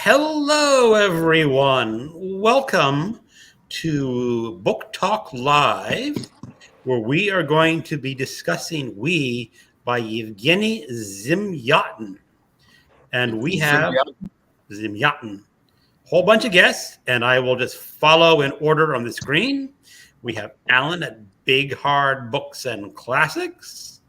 Hello, everyone. Welcome to Book Talk Live, where we are going to be discussing We by Yevgeni Zamyatin. And we have Zamyatin, a whole bunch of guests, and I will just follow in order on the screen. We have Alan at Big Hard Books and Classics.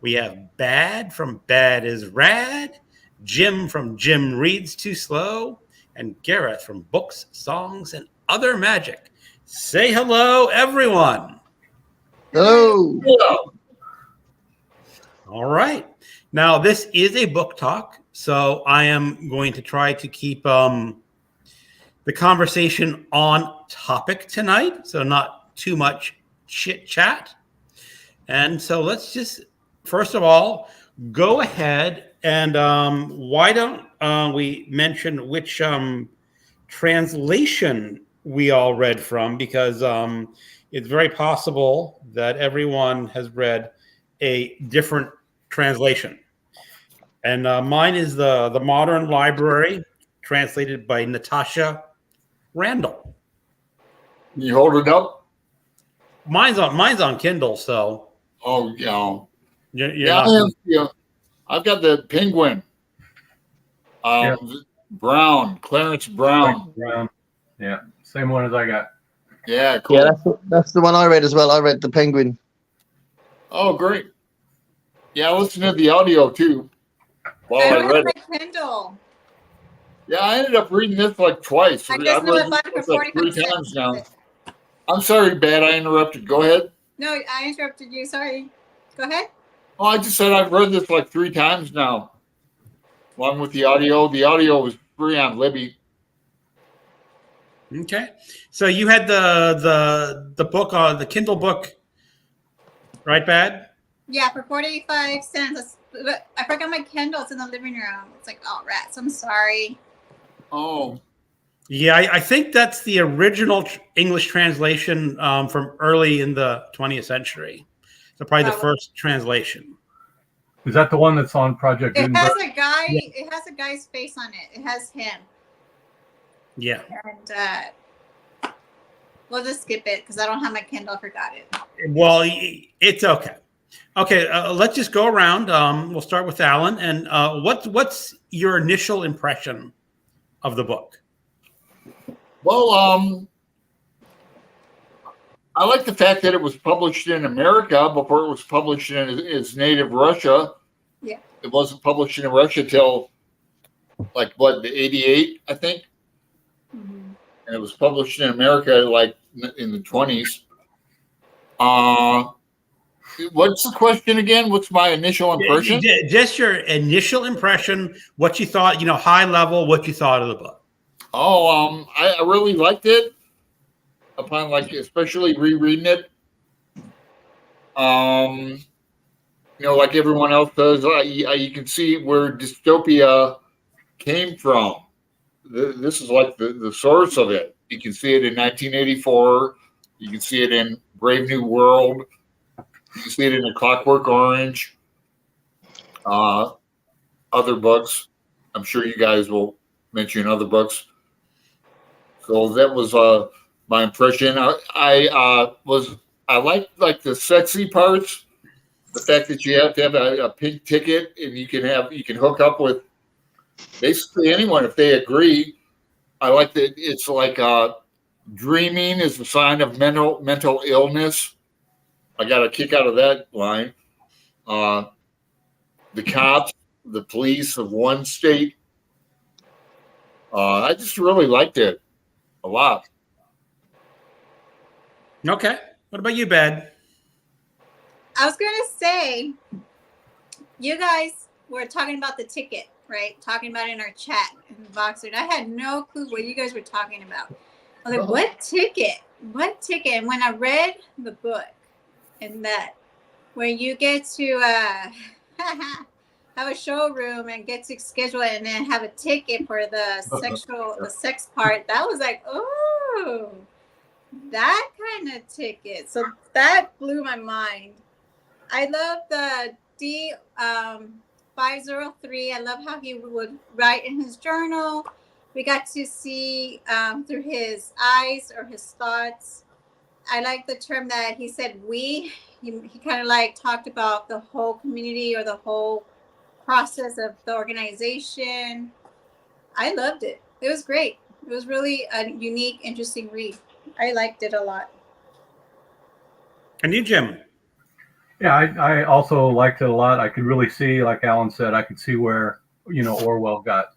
We have Bad from Bad is Rad. Jim from Jim Reads Too Slow, and Gareth from Books, Songs, and Other Magic. Say hello, everyone. Hello. Hello. All right. Now, this is a book talk, so I am going to try to keep the conversation on topic tonight, so not too much chit chat. And so let's just, first of all, go ahead and why don't we mention which translation we all read from, because it's very possible that everyone has read a different translation. And mine is the Modern Library, translated by Natasha Randall. Can you hold it up? Mine's on Kindle, so. Oh, yeah. You're I've got the Penguin. Brown, Clarence Brown. Yeah, same one as I got. Yeah, cool. Yeah, that's the one I read as well. I read the Penguin. Oh, great. Yeah, I listened to the audio too while I read it. Kindle. Yeah, I ended up reading this like twice. I just read this like 3 times now. I'm sorry, Bad, I interrupted. Go ahead. No, I interrupted you. Sorry. Go ahead. Oh, I just said I've read this like 3 times now, along with the audio. The audio was free on Libby. Okay, so you had the book, the Kindle book, right, Bad? Yeah, for 45 cents. I forgot my Kindle. It's in the living room. It's like, oh, rats. I'm sorry. Oh. Yeah, I think that's the original English translation from early in the 20th century. So probably the first translation. Is that the one that's on Project It has Gutenberg? a guy. Yeah. It has a guy's face on it. It has him. Yeah. And we'll just skip it because I don't have my Kindle. I forgot it. Well, it's okay. Okay, let's just go around. We'll start with Alan. And what's your initial impression of the book? Well, I like the fact that it was published in America before it was published in its native Russia. Yeah. It wasn't published in Russia till like the 88, I think. Mm-hmm. And it was published in America like in the 20s. What's the question again? What's my initial impression? Just your initial impression, what you thought, high level, what you thought of the book. Oh, I really liked it. Upon especially rereading it, like everyone else does, you can see where dystopia came from. This is like the source of it. You can see it in 1984. You can see it in Brave New World. You can see it in A Clockwork Orange. Other books. I'm sure you guys will mention other books. So that was my impression. I liked the sexy parts. The fact that you have to have a pink ticket and you can hook up with basically anyone if they agree. I like that it's like dreaming is a sign of mental illness. I got a kick out of that line. The cops, the police of one state. I just really liked it a lot. Okay. What about you, Bad? I was going to say, you guys were talking about the ticket, right? Talking about it in our chat in Voxer. And I had no clue what you guys were talking about. I was like, what ticket? What ticket? And when I read the book, and that when you get to have a showroom and get to schedule it and then have a ticket for the sex part, that was like, oh, that kind of ticket. So that blew my mind. I love the D503. I love how he would write in his journal we got to see through his eyes or his thoughts. I like the term that he said, we. He kind of like talked about the whole community or the whole process of the organization. I loved it. It was great. It was really a unique, interesting read. I liked it a lot. And you, Jim? Yeah, I also liked it a lot. I could really see, like Alan said, I could see where, Orwell got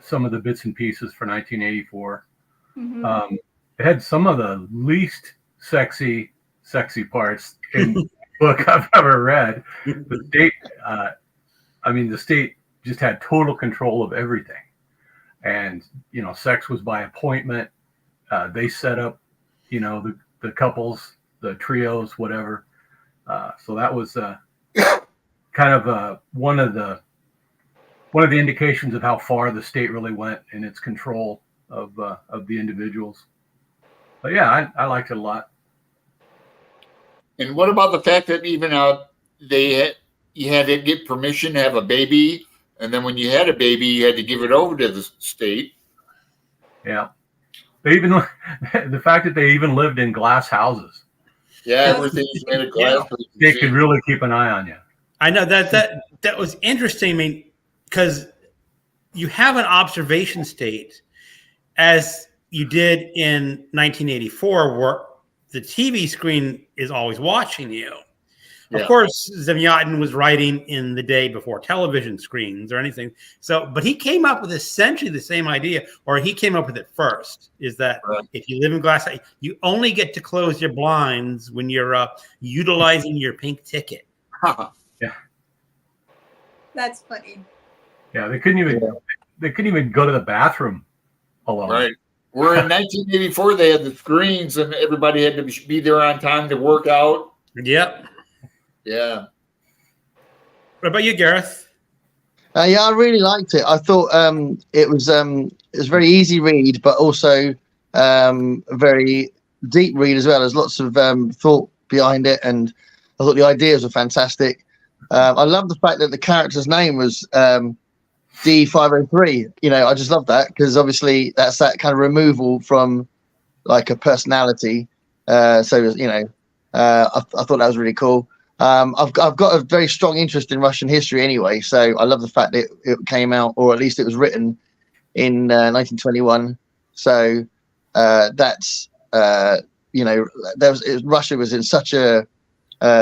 some of the bits and pieces for 1984. Mm-hmm. It had some of the least sexy parts in the book I've ever read. The state, the state just had total control of everything. And, sex was by appointment. They set up, the couples, the trios, whatever. So that was kind of one of the indications of how far the state really went in its control of the individuals. But yeah, I liked it a lot. And what about the fact that even you had to get permission to have a baby, and then when you had a baby, you had to give it over to the state? Yeah, they even the fact that they even lived in glass houses. Yeah, everything's made of glass. Yeah. They could really keep an eye on you. I know that was interesting. I mean, because you have an observation state, as you did in 1984, where the TV screen is always watching you. Yeah. Of course, Zamyatin was writing in the day before television screens or anything. So, but he came up with essentially the same idea, or he came up with it first, is that if you live in glass, you only get to close your blinds when you're utilizing your pink ticket. Yeah. That's funny. Yeah, they couldn't even go to the bathroom alone. Right. Where in 1984 they had the screens and everybody had to be there on time to work out. Yep. Yeah. What about you, Gareth? Yeah, I really liked it. I thought it was a very easy read, but also a very deep read as well. There's lots of thought behind it, and I thought the ideas were fantastic. I love the fact that the character's name was D503. I just love that because obviously that's that kind of removal from like a personality. I thought that was really cool. I've got a very strong interest in Russian history anyway, so I love the fact that it came out, or at least it was written in 1921. So that's Russia was in such a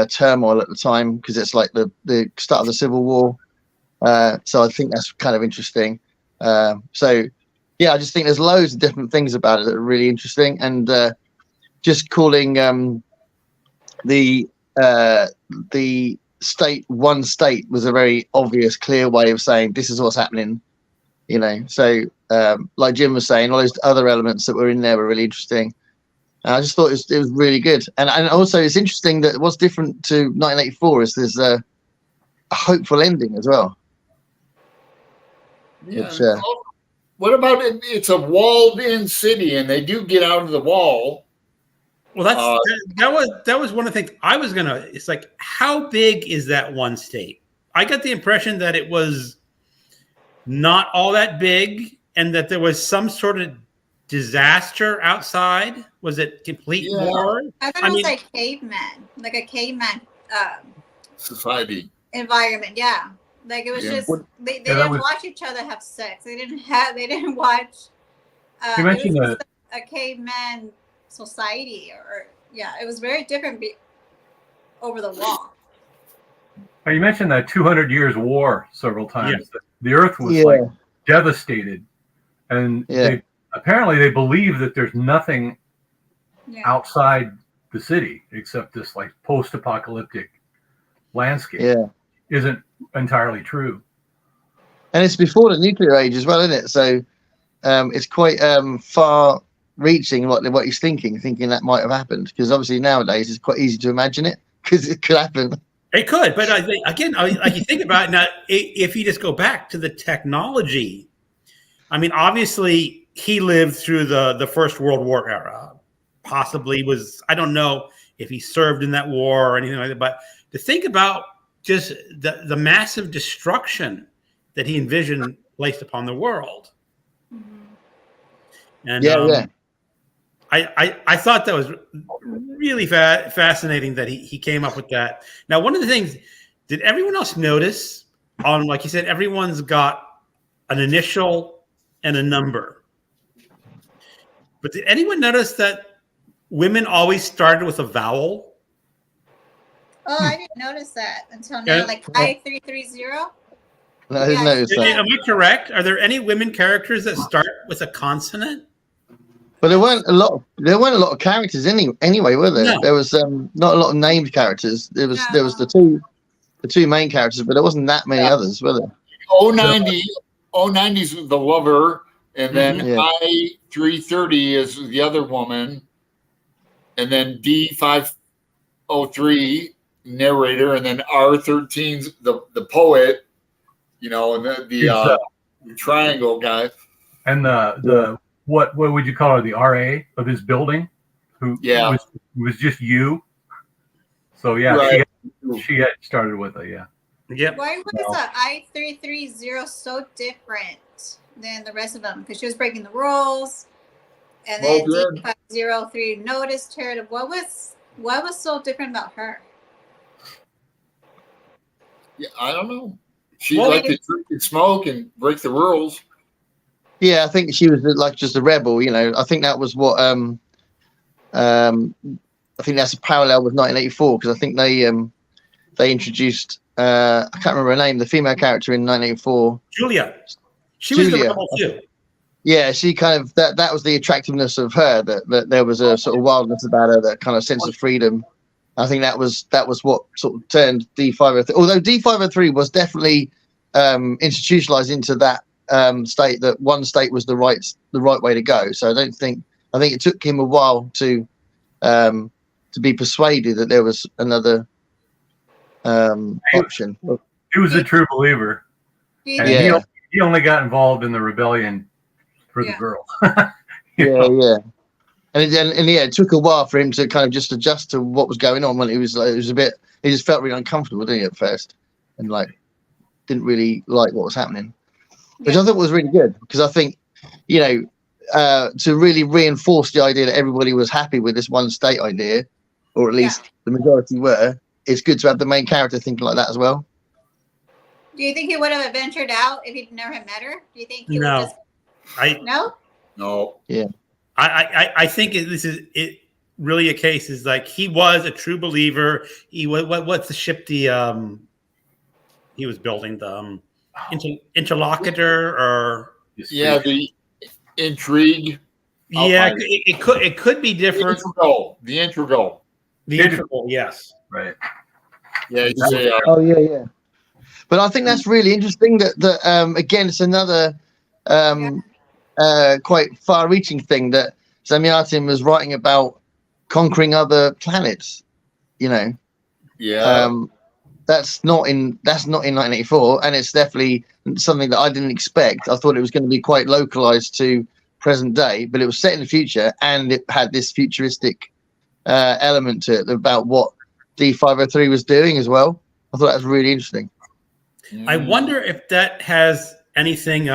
turmoil at the time because it's like the start of the Civil War. So I think that's kind of interesting. So yeah, I just think there's loads of different things about it that are really interesting, and just calling the state one state was a very obvious, clear way of saying this is what's happening. So like Jim was saying, all those other elements that were in there were really interesting. And I just thought it was really good, and also it's interesting that what's different to 1984 is there's a hopeful ending as well. Yeah. What about it? It's a walled-in city, and they do get out of the wall. Well, that was one of the things I was gonna. It's like, how big is that one state? I got the impression that it was not all that big, and that there was some sort of disaster outside. Was it complete war? I thought it was like a caveman society environment. Yeah, like it was just they didn't watch each other have sex. They didn't watch. You mentioned a caveman society, it was very different over the wall. You mentioned that 200 years war several times. Yeah. The earth was like devastated, and they believe that there's nothing outside the city except this like post-apocalyptic landscape. Isn't entirely true, and it's before the nuclear age as well, isn't it? So it's quite far reaching what he's thinking that might have happened, because obviously nowadays it's quite easy to imagine it because it could happen. It could, but I think again, like you think about it now, if you just go back to the technology, I mean, obviously he lived through the First World War era, possibly I don't know if he served in that war or anything like that, but to think about just the massive destruction that he envisioned placed upon the world. Mm-hmm. And Yeah. I thought that was really fascinating that he came up with that. Now, one of the things, did everyone else notice on, like you said, everyone's got an initial and a number. But did anyone notice that women always started with a vowel? Oh, I didn't notice that until now. Yeah. Like I-330. No, I didn't notice that. Am I correct? Are there any women characters that start with a consonant? But there weren't a lot. There weren't a lot of characters anyway, were there? No. There was not a lot of named characters. There was the two main characters, but there wasn't that many others, were there? 090's the lover, and then Yeah. I-330 is the other woman, and then D503 narrator, and then R13's the poet, and the triangle guy. And the what would you call her? The RA of his building, who was just you. So yeah, Right. she had started with it. Yeah. Yep. Why was the I-330 so different than the rest of them? Because she was breaking the rules, and then D503 noticed her. What was so different about her? Yeah, I don't know. She liked to drink and smoke and break the rules. Yeah, I think she was like just a rebel. I think that was what. I think that's a parallel with 1984 because I think they introduced. I can't remember her name. The female character in 1984. Julia. She was the rebel too. Yeah, she kind of that was the attractiveness of her. That there was a sort of wildness about her, that kind of sense of freedom. I think that was what sort of turned D503. Although D503 was definitely institutionalized into that state, that one state was the right way to go. So I think it took him a while to be persuaded that there was another option. He was a true believer. And he only got involved in the rebellion for the girl. Yeah. And it took a while for him to kind of just adjust to what was going on. When he was a bit, he just felt really uncomfortable, didn't he, at first, and didn't really like what was happening, which I thought was really good because I think, to really reinforce the idea that everybody was happy with this one state idea, or at least the majority were. It's good to have the main character thinking like that as well. Do you think he would have ventured out if he'd never met her? Do you think he would just... No? No. Yeah. I think this is really a case is like he was a true believer. He what's the ship he was building, the interlocutor or the intrigue. It could be different. The integral. Yes. Right. Yeah. Yeah. But I think that's really interesting. That again, it's another quite far-reaching thing that Zamyatin was writing about conquering other planets. Yeah. That's not in 1984, and it's definitely something that I didn't expect. I thought it was going to be quite localized to present day, but it was set in the future, and it had this futuristic element to it about what D503 was doing as well. I thought that was really interesting. I wonder if that has anything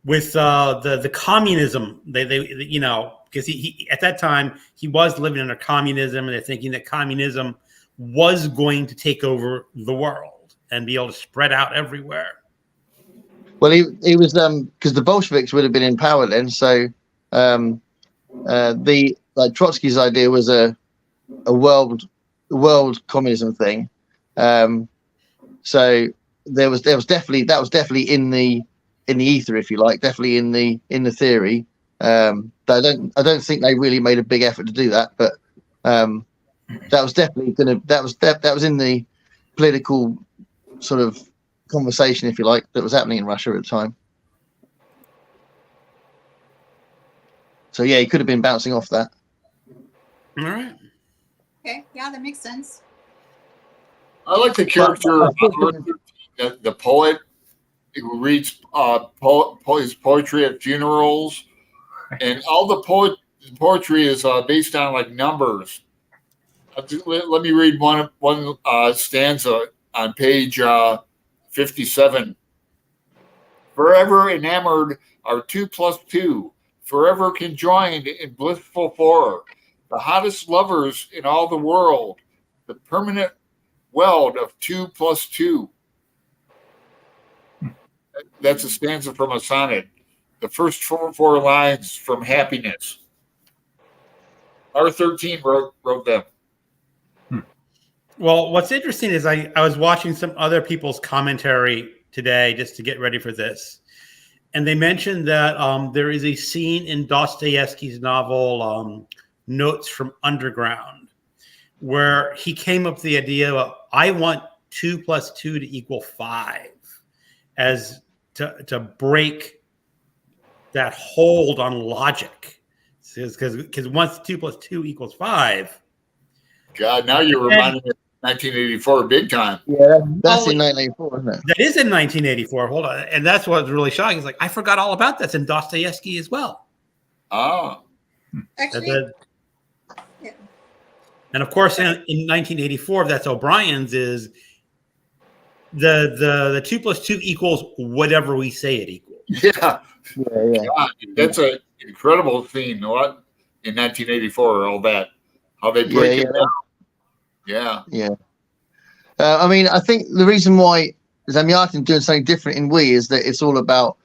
with the communism. They because he at that time he was living under communism, and they're thinking that communism was going to take over the world and be able to spread out everywhere. Well, he was because the Bolsheviks would have been in power then, so Trotsky's idea was a world communism thing. So there was definitely in the ether, if you like, definitely in the theory. I don't think they really made a big effort to do that, but that was definitely that was in the political sort of conversation, if you like, that was happening in Russia at the time. So yeah, he could have been bouncing off that. All right. Okay, yeah, that makes sense. I like the character, the poet who reads his poetry at funerals, and all the poetry is based on numbers. Let me read one stanza on page 57. Forever enamored are 2 + 2, forever conjoined in blissful four, the hottest lovers in all the world, the permanent weld of 2 plus 2. That's a stanza from a sonnet. The first four lines from Happiness. R13 wrote them. Well, what's interesting is I was watching some other people's commentary today just to get ready for this. And they mentioned that there is a scene in Dostoevsky's novel, Notes from Underground, where he came up with the idea of, I want 2 plus 2 to equal 5 as to break that hold on logic. Because once 2 plus 2 equals 5. God, now you're reminding me of 1984 big time. Yeah, that's in 1984, isn't it? That is in 1984. Hold on. And that's what's really shocking. It's like, I forgot all about that. It's in Dostoevsky as well. Ah. Actually, yeah. And of course, in 1984, that's O'Brien's, is the 2 plus 2 equals whatever we say it equals. Yeah. Yeah. God, that's an incredible scene. What in 1984, all that, how they break it down. Yeah. I mean, I think the reason why Zamyatin doing something different in We is that it's all about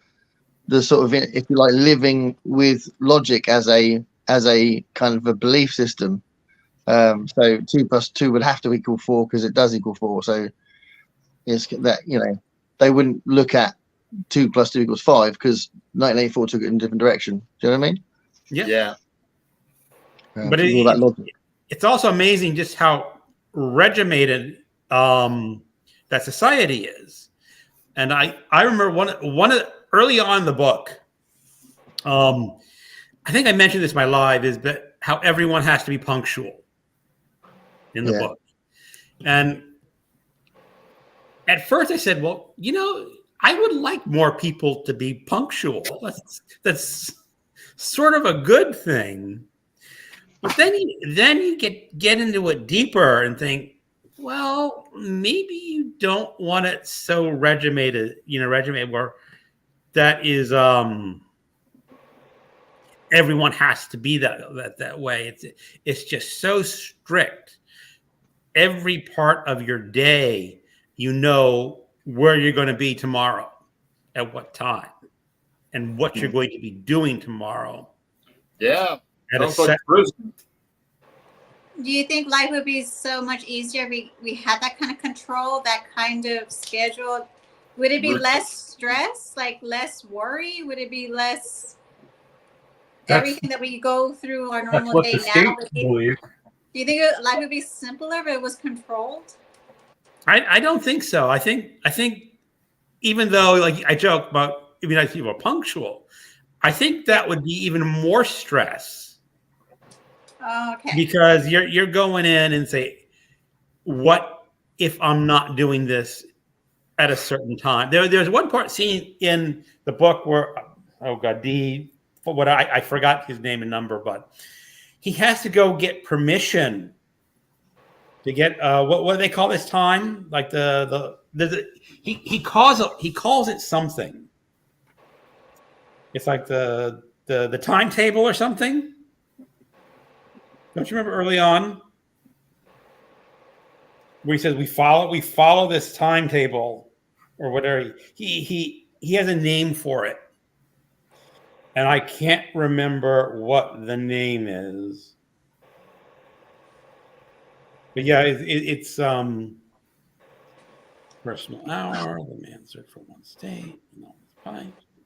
the sort of, if you like, living with logic as a kind of a belief system. So 2 plus 2 would have to equal 4 because it does equal 4. So it's that, you know, they wouldn't look at 2 plus 2 equals 5 because 1984 took it in a different direction. Do you know what I mean? Yeah. But all that logic. It's also amazing just how regimented that society is. And I remember one of early on in the book, I think I mentioned this in my live, is that how everyone has to be punctual in the book. And at first I said, well, you know, I would like more people to be punctual. That's sort of a good thing. But then you get into it deeper and think, well, maybe you don't want it so regimented where that is everyone has to be that way. It's just so strict. Every part of your day, you know where you're going to be tomorrow, at what time, and what you're going to be doing tomorrow. Yeah. At a Sounds like prison. Do you think life would be so much easier if we had that kind of control, that kind of schedule? Would it be less stress, like less worry? Would it be less everything that we go through our normal day now? Do you think life would be simpler if it was controlled? I don't think so. I think even though, like, I joke about it'd be nice if people are punctual, I think that would be even more stress. Okay. Because you're going in and say, what if I'm not doing this at a certain time? There's one part scene in the book where, oh God, I forgot his name and number, but he has to go get permission to get what do they call this time? Like he calls it something. It's like the timetable or something. Don't you remember early on where he says we follow this timetable or whatever? He has a name for it, and I can't remember what the name is. But yeah, it's personal hour. The man searched for one state.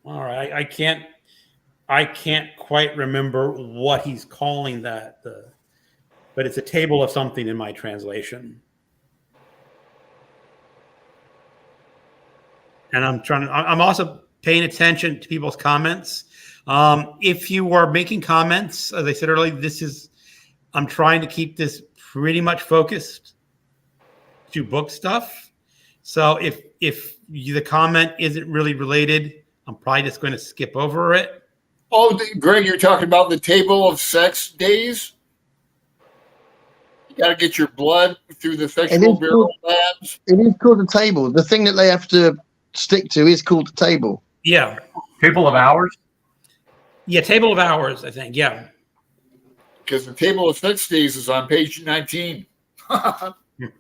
All right, I can't quite remember what he's calling that. But it's a table of something in my translation. And I'm also paying attention to people's comments. If you are making comments, as I said earlier, I'm trying to keep this pretty much focused to book stuff. So if the comment isn't really related, I'm probably just going to skip over it. Oh, Greg, you're talking about the table of sex days? You got to get your blood through the sexual bureau labs. It is called a table. The thing that they have to stick to is called a table. Yeah. Table of hours? Yeah, Table of Hours, I think. Yeah. Because the table of sex days is on page 19. You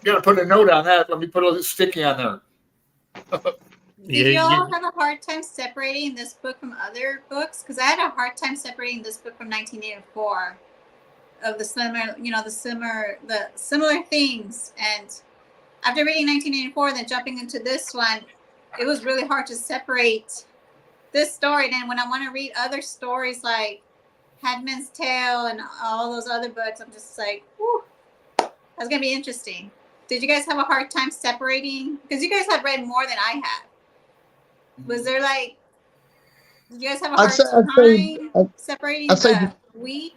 got to put a note on that. Let me put a sticky on there. Did you all have a hard time separating this book from other books? Because I had a hard time separating this book from 1984, of the similar things. And after reading 1984, then jumping into this one, it was really hard to separate this story. And then when I want to read other stories like Handmaid's Tale and all those other books, I'm just like, whew, that's gonna be interesting. Did you guys have a hard time separating? Because you guys have read more than I have. Was there like, did you guys have a hard time separating the weed?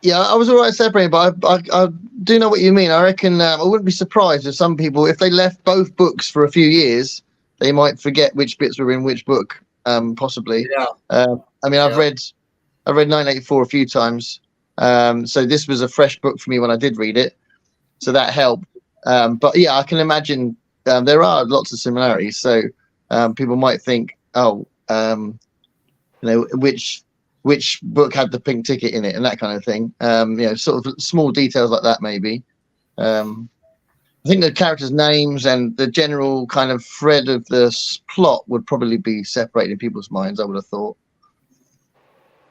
Yeah, I was all right separating, but I do know what you mean. I reckon I wouldn't be surprised if some people, if they left both books for a few years, they might forget which bits were in which book, possibly. Yeah. I mean, I've read 1984 a few times, so this was a fresh book for me when I did read it, so that helped. But yeah, I can imagine there are lots of similarities. So people might think, oh, which book had the pink ticket in it and that kind of thing. Sort of small details like that, maybe. I think the characters' names and the general kind of thread of the plot would probably be separated in people's minds, I would have thought.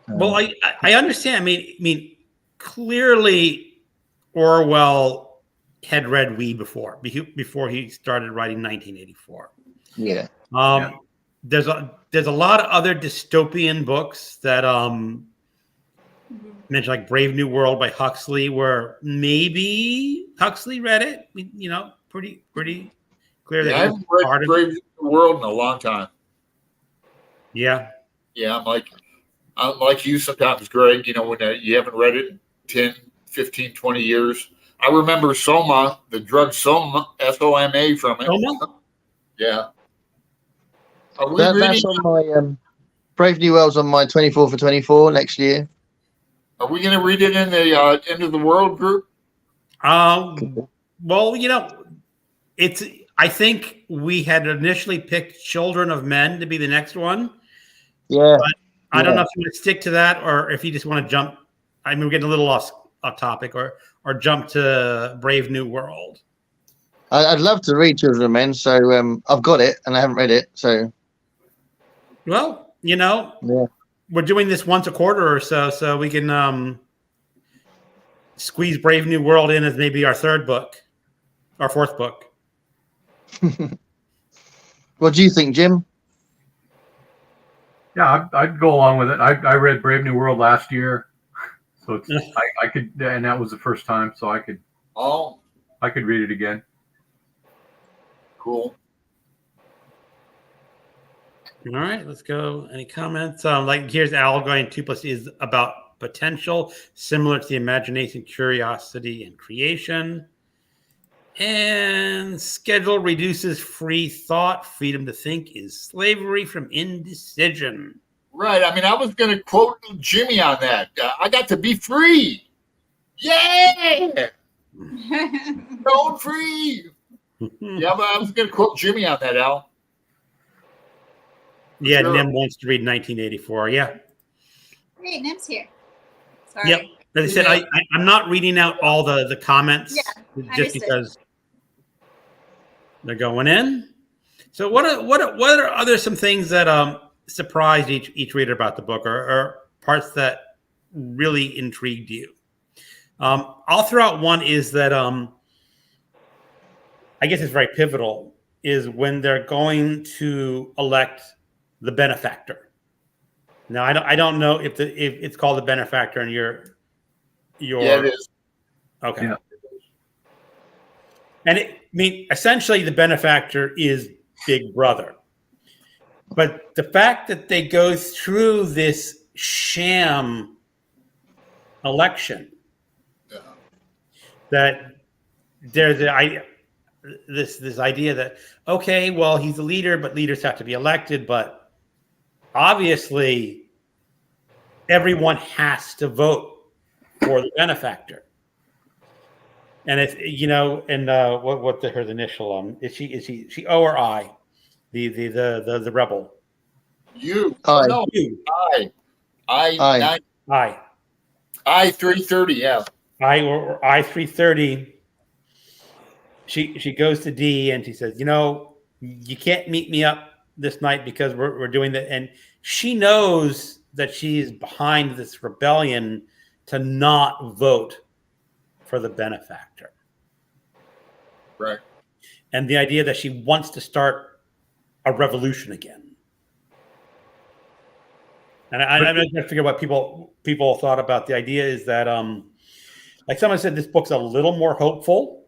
Well, I understand. I mean, clearly Orwell had read We before he started writing 1984. Yeah. There's a lot of other dystopian books that mentioned, like Brave New World by Huxley, where maybe Huxley read it. Pretty clear that I haven't read Brave New World in a long time. Yeah. Yeah, I'm like you sometimes, Greg, when you haven't read it in 10, 15, 20 years. I remember Soma, the drug Soma, Soma from it. Soma? Yeah. Are we That's on my Brave New World's on my 24 for 24 next year. Are we going to read it in the End of the World group? Well, I think we had initially picked Children of Men to be the next one. Yeah. But I don't know if you want to stick to that or if you just want to jump. I mean, we're getting a little off topic, or jump to Brave New World. I'd love to read Children of Men, so I've got it and I haven't read it. So, well, we're doing this once a quarter or so we can squeeze Brave New World in as maybe our third book, our fourth book. What do you think, Jim? Yeah, I'd go along with it. I read Brave New World last year, so it's, I could, and that was the first time, so I could read it again. Cool. All right, let's go. Any comments? Here's Al going 2 + is about potential, similar to the imagination, curiosity, and creation. And schedule reduces free thought. Freedom to think is slavery from indecision. Right. I mean, I was going to quote Jimmy on that. I got to be free. Yeah. Going free. Yeah, but I was going to quote Jimmy on that, Al. Yeah, sure. Nim wants to read 1984. Yeah. Great, Nim's here. Sorry. Yep. As I said, I'm not reading out all the comments just because they're going in. So what are other some things that surprised each reader about the book, or parts that really intrigued you? I'll throw out one is that I guess it's very pivotal, is when they're going to elect the benefactor. Now I don't know if it's called the benefactor in your yeah, it is. Okay. Yeah. And essentially the benefactor is Big Brother. But the fact that they go through this sham election, that there's this idea that, okay, well, he's a leader, but leaders have to be elected, but obviously everyone has to vote for the benefactor. And it's, what's her initial? Is she O or I? The rebel. You. Aye. No, You. I. I. Aye. I. I 330. Yeah. I 330. She goes to D and she says, you can't meet me up this night because we're doing that. And she knows that she's behind this rebellion to not vote for the benefactor. Right. And the idea that she wants to start a revolution again. And I'm trying to figure out what people thought about the idea is that, like someone said, this book's a little more hopeful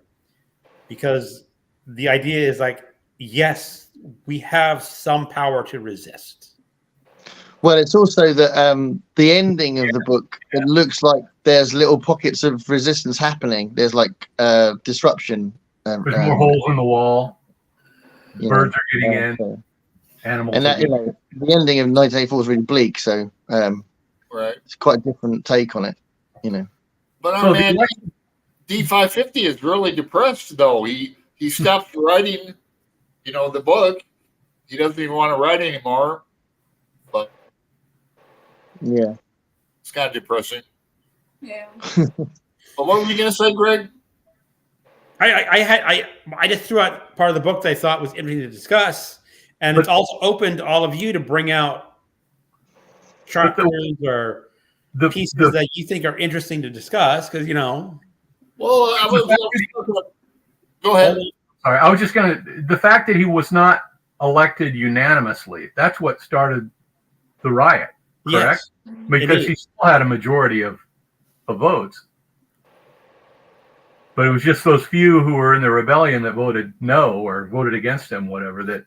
because the idea is like, yes, we have some power to resist. Well, it's also that the ending of the book, it looks like there's little pockets of resistance happening. There's like disruption. There's more holes in the wall. Birds are getting in. So. Animals. And that, the ending of 1984 is really bleak. So right. It's quite a different take on it, But our man D550 is really depressed, though. He stopped writing, the book. He doesn't even want to write anymore. But yeah, it's kind of depressing. Yeah. But what were you going to say, Greg? I just threw out part of the book that I thought was interesting to discuss, and it's also opened all of you to bring out chapters or the pieces that you think are interesting to discuss, because Well, I was go ahead. Sorry, I was just going to. The fact that he was not elected unanimously, that's what started the riot, correct? Yes, because he still had a majority of votes. But it was just those few who were in the rebellion that voted no or voted against him, whatever, that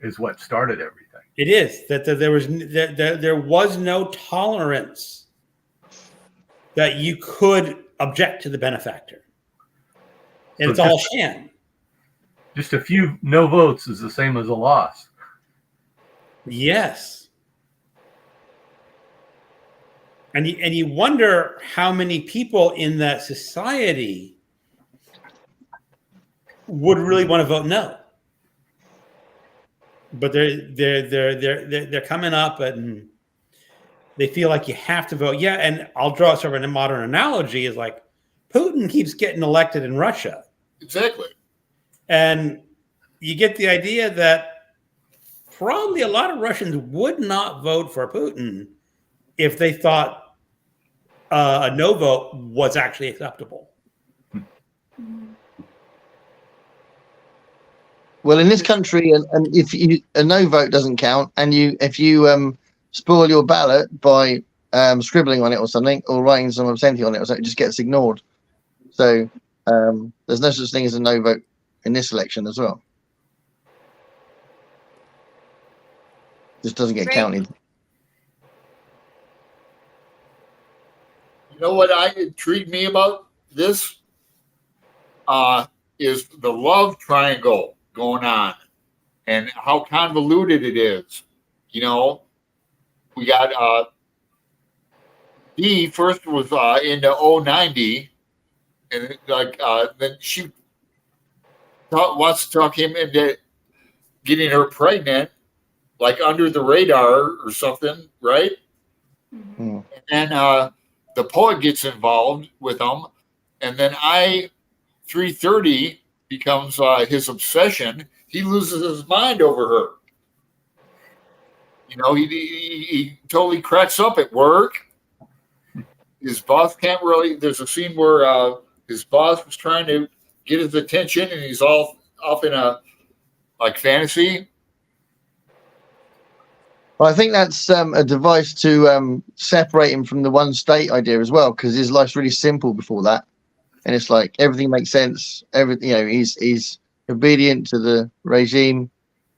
is what started everything. It is that there was no tolerance that you could object to the benefactor. And it's all sham. Just a few no votes is the same as a loss. Yes. And you wonder how many people in that society would really want to vote no. But they're coming up and they feel like you have to vote. Yeah, and I'll draw sort of a modern analogy is like Putin keeps getting elected in Russia. Exactly. And you get the idea that probably a lot of Russians would not vote for Putin if they thought a no vote was actually acceptable. Well, in this country, and if a no vote doesn't count, and if you spoil your ballot by scribbling on it or something, or writing some obscenity on it or something, it just gets ignored. So there's no such thing as a no vote in this election as well. Just doesn't get counted. You know what intrigued me about this is the love triangle going on and how convoluted it is. We got D first was into 090, and then she wants to talk him into getting her pregnant, like under the radar or something, right? Mm-hmm. And then the poet gets involved with them, and then I 330 becomes his obsession. He loses his mind over her. He totally cracks up at work. His boss can't really. There's a scene where his boss was trying to get his attention, and he's all off in a fantasy. Well, I think that's a device to separate him from the one state idea as well, because his life's really simple before that, and it's like everything makes sense. He's obedient to the regime,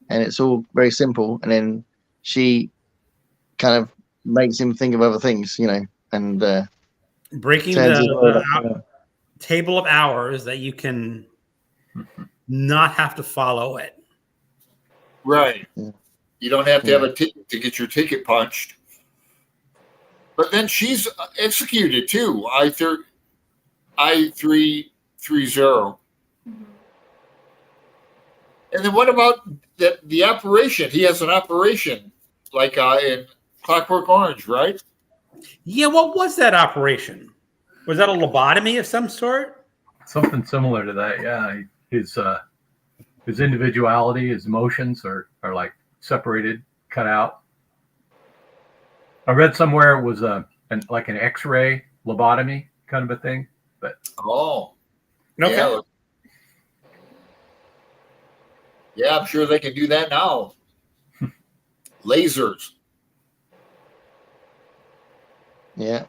and it's all very simple. And then she kind of makes him think of other things, and breaking the table of hours that you can not have to follow it. Right. Yeah. You don't have to have a ticket to get your ticket punched. But then she's executed too. I-330. And then what about the operation? He has an operation like in Clockwork Orange, right? Yeah, what was that operation? Was that a lobotomy of some sort? Something similar to that. Yeah, his individuality, his emotions are like separated, cut out. I read somewhere it was like an X-ray lobotomy kind of a thing, but Oh, Okay. yeah. Yeah, I'm sure they can do that now. Lasers, Yeah.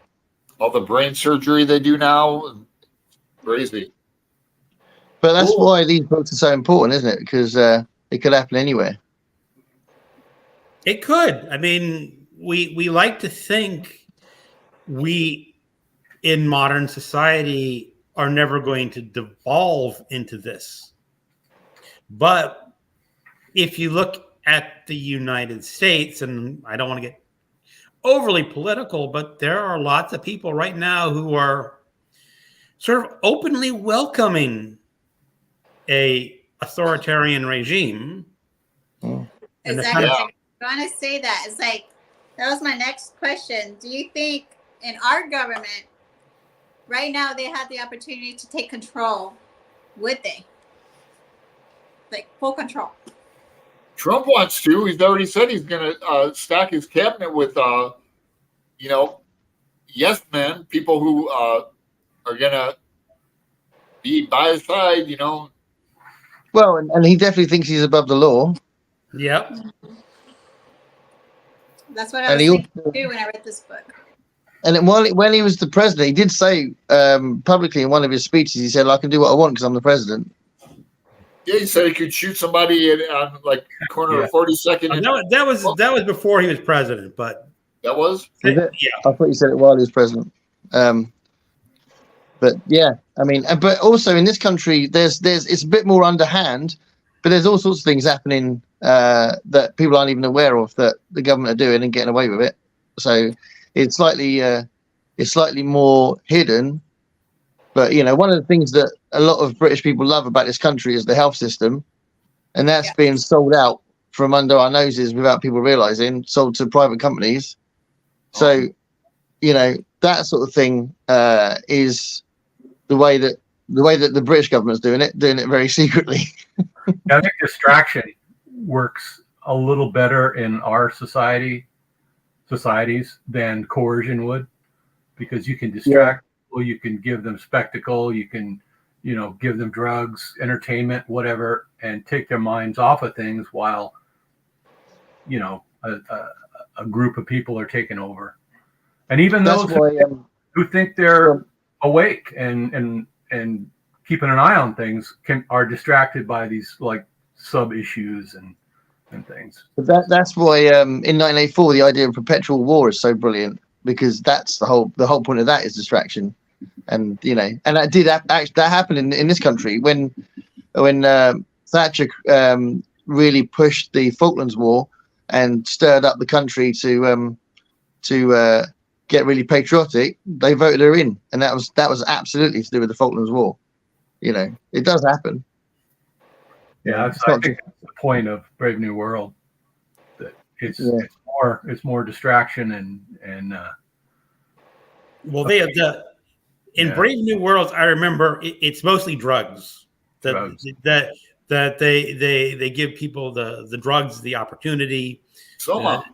all the brain surgery they do now, crazy. But that's Cool. why these books are so important, isn't it? Because it could happen anywhere. It could. I mean, we like to think we in modern society are never going to devolve into this. But if you look at the United States, and I don't want to get overly political, but there are lots of people right now who are sort of openly welcoming a authoritarian regime. And Exactly. kind of, Yeah. I want to say that. It's like, that was my next question. Do you think in our government, right now, they have the opportunity to take control? Would they? Like, full control. Trump wants to. He's already said he's going to stack his cabinet with, yes men, people who are going to be by his side, Well, and he definitely thinks he's above the law. yep. That's what I And was he thinking also- too when I read this book. And then when he was the president, he did say publicly in one of his speeches, he said, "I can do what I want because I'm the president." Yeah, he said he could shoot somebody on like corner of 42nd. And That was before he was president, but that was? Is it? yeah. I thought you said it while he was president. But yeah, I mean, but also in this country, there's it's a bit more underhand, but there's all sorts of things happening that people aren't even aware of that the government are doing and getting away with it. So it's slightly more hidden. But one of the things that a lot of British people love about this country is the health system, and that's being sold out from under our noses without people realizing, sold to private companies. So, that sort of thing is the way that the British government's doing it very secretly. I think distraction works a little better in our societies than coercion would, because you can distract people, you can give them spectacle, you can, give them drugs, entertainment, whatever, and take their minds off of things while, a group of people are taking over. And even That's those why who think they're awake and keeping an eye on things are distracted by these like sub issues and things. But that's why in 1984 the idea of perpetual war is so brilliant, because that's the whole point of that is distraction. And and that did actually that happened in this country when Thatcher really pushed the Falklands War and stirred up the country to get really patriotic. They voted her in, and that was absolutely to do with the Falklands War. It does happen. Yeah, I think that's the point of Brave New World. That it's more distraction and Well, in Brave New Worlds, I remember it's mostly drugs. That they give people the drugs, the opportunity. Soma.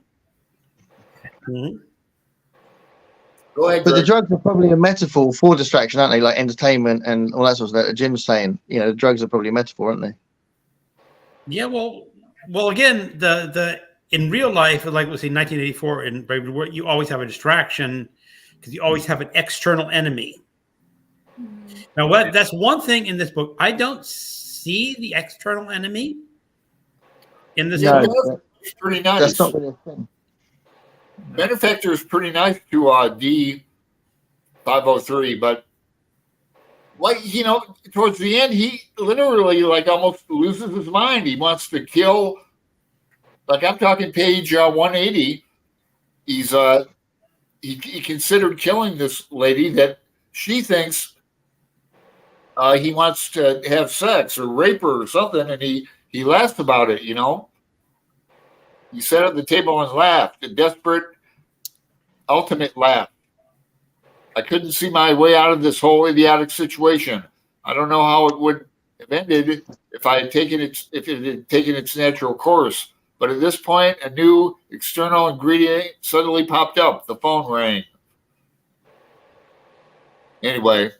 Mm-hmm. Go ahead, But Greg. the drugs are probably a metaphor for distraction, aren't they? Like entertainment and all that sort of stuff. Jim's saying, the drugs are probably a metaphor, aren't they? Yeah, well, again, the in real life, like let's say 1984 in Brave New World, you always have a distraction because you always have an external enemy. Now, that's one thing in this book. I don't see the external enemy in this book. It's pretty nice. That's not really a thing. Benefactor is pretty nice to D503, but towards the end, he literally almost loses his mind. He wants to kill. I'm talking page 180. He's he considered killing this lady that she thinks he wants to have sex or rape her or something, and he laughs about it. He sat at the table and laughed, a desperate, ultimate laugh. I couldn't see my way out of this whole idiotic situation. I don't know how it would have ended if it had taken its natural course. But at this point, a new external ingredient suddenly popped up. The phone rang. Anyway, do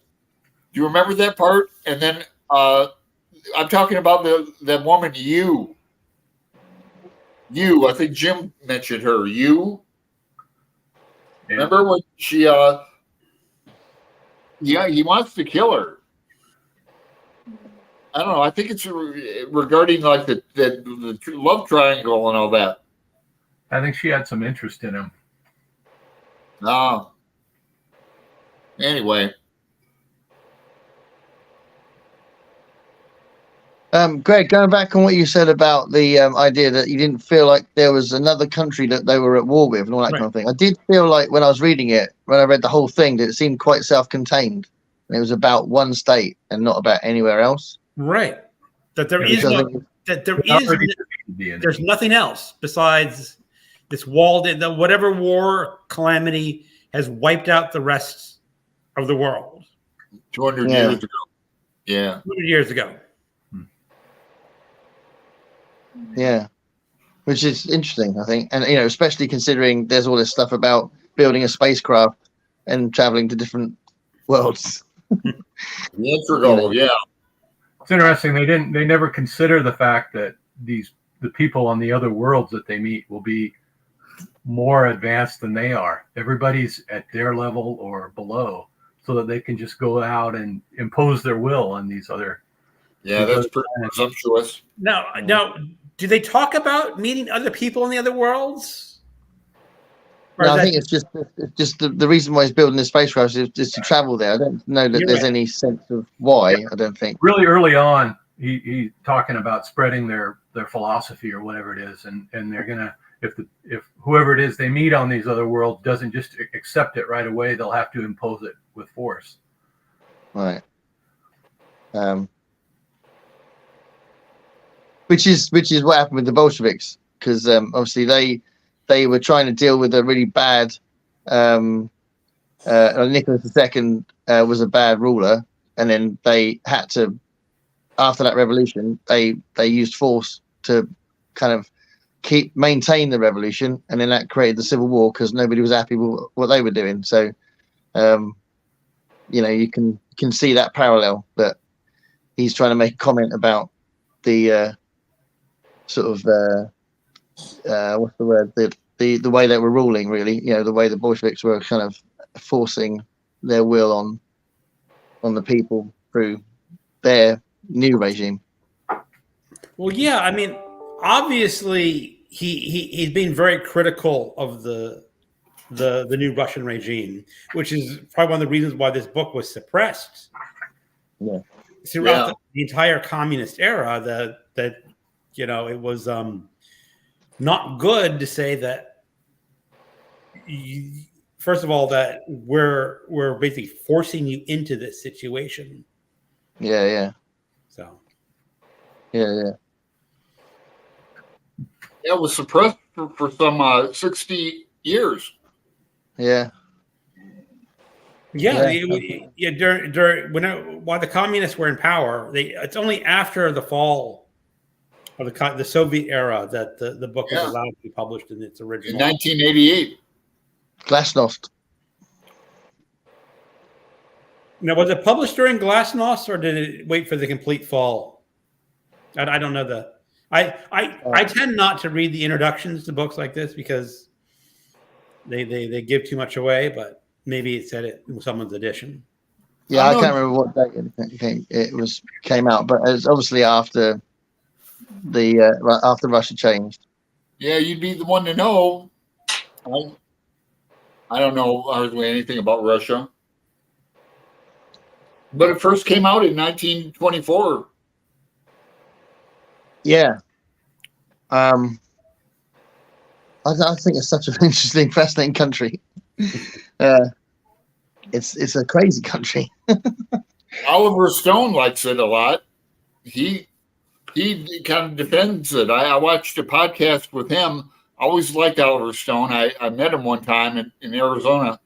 you remember that part? And then I'm talking about the woman, you. I think Jim mentioned her. You. Yeah. Remember when she? He wants to kill her. I don't know. I think it's regarding like the love triangle and all that. I think she had some interest in him. No. Anyway. Greg, going back on what you said about the idea that you didn't feel like there was another country that they were at war with and all that Right. kind of thing. I did feel like when I was reading it, when I read the whole thing, that it seemed quite self-contained. And it was about one state and not about anywhere else. Right. That there Which is I no, think- that there It's is already defeated the enemy. there's nothing else besides this walled in, whatever war calamity has wiped out the rest of the world 200 Yeah. years ago. Yeah. 200 years ago. Yeah, which is interesting, I think, and especially considering there's all this stuff about building a spacecraft and traveling to different worlds. The integral, yeah. It's interesting. They never consider the fact that the people on the other worlds that they meet will be more advanced than they are. Everybody's at their level or below, so that they can just go out and impose their will on these other. Yeah, that's pretty presumptuous. Now, do they talk about meeting other people in the other worlds? Or No, is I that think it's just the reason why he's building the spacecraft is just to travel there. I don't know that You're there's right. any sense of why. I don't think. Really early on, he talking about spreading their philosophy or whatever it is, and they're gonna if whoever it is they meet on these other worlds doesn't just accept it right away, they'll have to impose it with force. Right. Which is what happened with the Bolsheviks, because obviously they were trying to deal with a really bad Nicholas II was a bad ruler, and then they had to, after that revolution, they used force to kind of maintain the revolution, and then that created the civil war because nobody was happy with what they were doing. So you can see that parallel, but he's trying to make a comment about the sort of what's the word, the way they were ruling, really, the way the Bolsheviks were kind of forcing their will on the people through their new regime. Well, yeah. I mean, obviously, he's been very critical of the new Russian regime, which is probably one of the reasons why this book was suppressed. Yeah. Throughout the entire communist era, that it was not good to say that. First of all, that we're basically forcing you into this situation. Yeah. So. Yeah. It was suppressed for some 60 years. Yeah. While the communists were in power, it's only after the fall of the Soviet era that the book was allowed to be published in its original. In 1988. Glasnost. Now, was it published during Glasnost, or did it wait for the complete fall? I don't know I tend not to read the introductions to books like this because they give too much away, but maybe it said it in someone's edition. Yeah, I can't remember what date it came out, but it's obviously after after Russia changed. Yeah, you'd be the one to know. I don't know hardly anything about Russia, but it first came out in 1924. Yeah. I think it's such an interesting, fascinating country. It's a crazy country. Oliver Stone likes it a lot. He kind of defends it. I watched a podcast with him always liked Oliver Stone. I met him one time in Arizona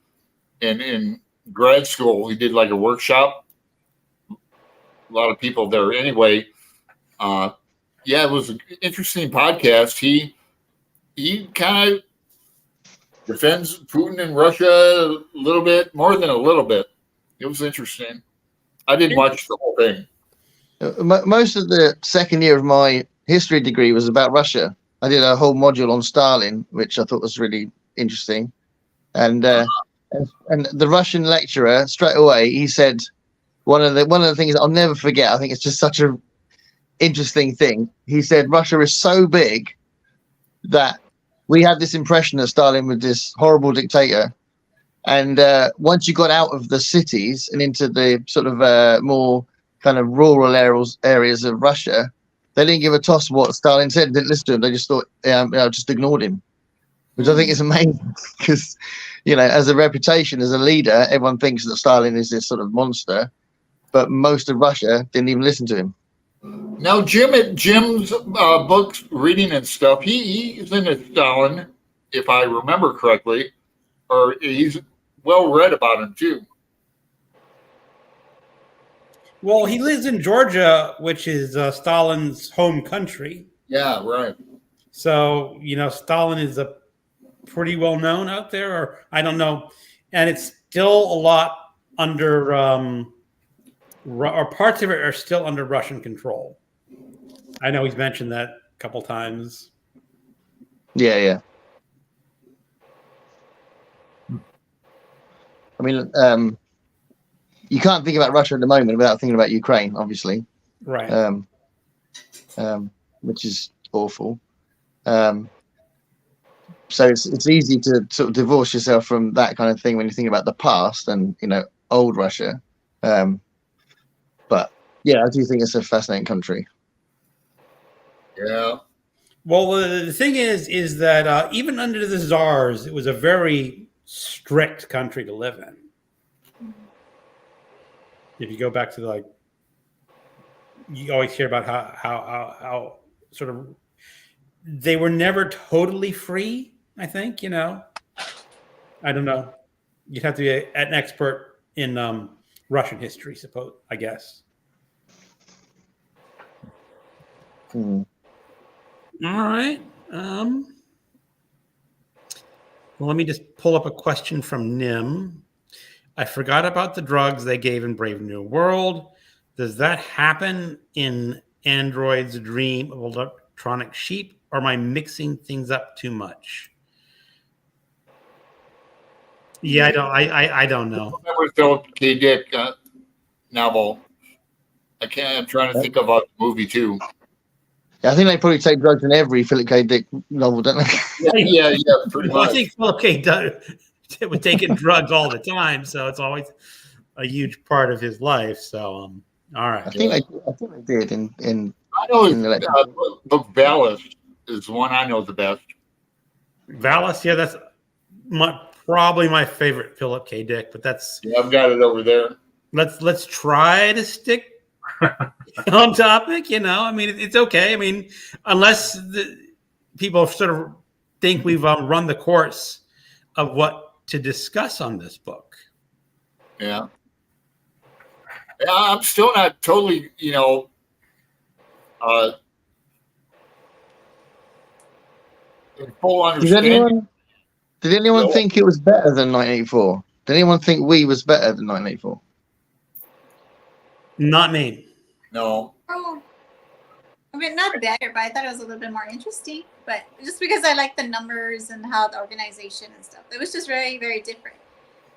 in grad school. He did like a workshop. A lot of people there. Anyway, yeah, it was an interesting podcast. He kind of defends Putin and Russia a little bit, more than a little bit. It was interesting. I didn't watch the whole thing. Most of the second year of my history degree was about Russia. I did a whole module on Stalin, which I thought was really interesting. And the Russian lecturer straight away, he said one of the things I'll never forget. I think it's just such a interesting thing. He said Russia is so big that we had this impression that Stalin was this horrible dictator. And once you got out of the cities and into the sort of more kind of rural areas of Russia, they didn't give a toss what Stalin said, didn't listen to him. They just thought, just ignored him, which I think is amazing because, as a reputation, as a leader, everyone thinks that Stalin is this sort of monster, but most of Russia didn't even listen to him. Now, Jim's books, reading and stuff, he's into Stalin, if I remember correctly, or he's well read about him too. Well, he lives in Georgia, which is Stalin's home country. Yeah, right. So, Stalin is a pretty well known out there, or I don't know. And it's still a lot under, or parts of it are still under Russian control. I know he's mentioned that a couple times. Yeah. I mean, you can't think about Russia at the moment without thinking about Ukraine, obviously. Right. Which is awful. So it's easy to sort of divorce yourself from that kind of thing when you think about the past and, old Russia. But yeah, I do think it's a fascinating country. Yeah. Well, the thing is that even under the czars, it was a very strict country to live in. If you go back to you always hear about how sort of they were never totally free. I think I don't know. You'd have to be an expert in Russian history, I guess. Hmm. All right. Well, let me just pull up a question from Nim. I forgot about the drugs they gave in Brave New World. Does that happen in Android's dream of electronic sheep, or am I mixing things up too much? Yeah, I don't know. I remember Philip K. Dick novel. I'm trying to think of a movie too. Yeah, I think they probably take drugs in every Philip K. Dick novel, don't they? Yeah, pretty much. I think Philip K. Dick was taking drugs all the time, so it's always a huge part of his life. So, all right. I think they did in. I know book Ballast is one I know the best. Valis, yeah, that's probably my favorite Philip K. Dick, but that's I've got it over there. Let's try to stick on topic. I mean, it's okay. I mean, unless the people sort of think we've run the course of what to discuss on this book. Yeah, I'm still not totally, in full understanding. Did anyone think it was better than 1984? Did anyone think We was better than 1984? Not me. No. Oh, I mean, not better, but I thought it was a little bit more interesting. But just because I like the numbers and how the organization and stuff, it was just very, very different.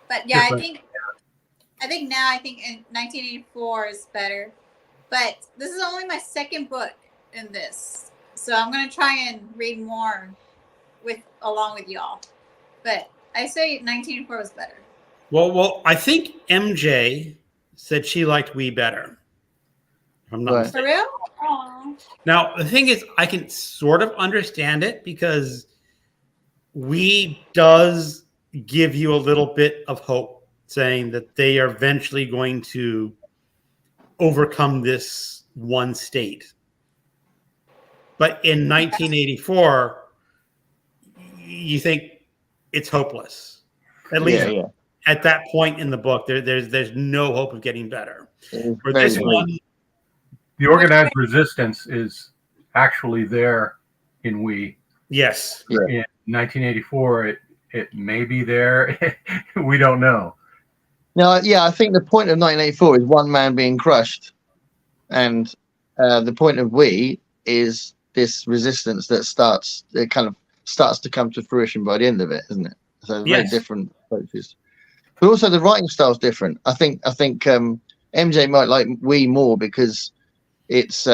But yeah, Different. I think now in 1984 is better. But this is only my second book in this, so I'm gonna try and read more along with y'all. But I say 1984 was better. Well, I think MJ said she liked We better. If I'm not Right. mistaken. For real? Aww. Now, the thing is, I can sort of understand it because We does give you a little bit of hope, saying that they are eventually going to overcome this one state. But in 1984, you think it's hopeless. At least at that point in the book, there's no hope of getting better. For this one, the organized resistance is actually there in We. Yes. Yeah. In 1984, it may be there. We don't know. No, yeah, I think the point of 1984 is one man being crushed, and the point of We is this resistance that kind of starts to come to fruition by the end of it, isn't it? So very different approaches, but also the writing style is different. I think MJ might like We more because it's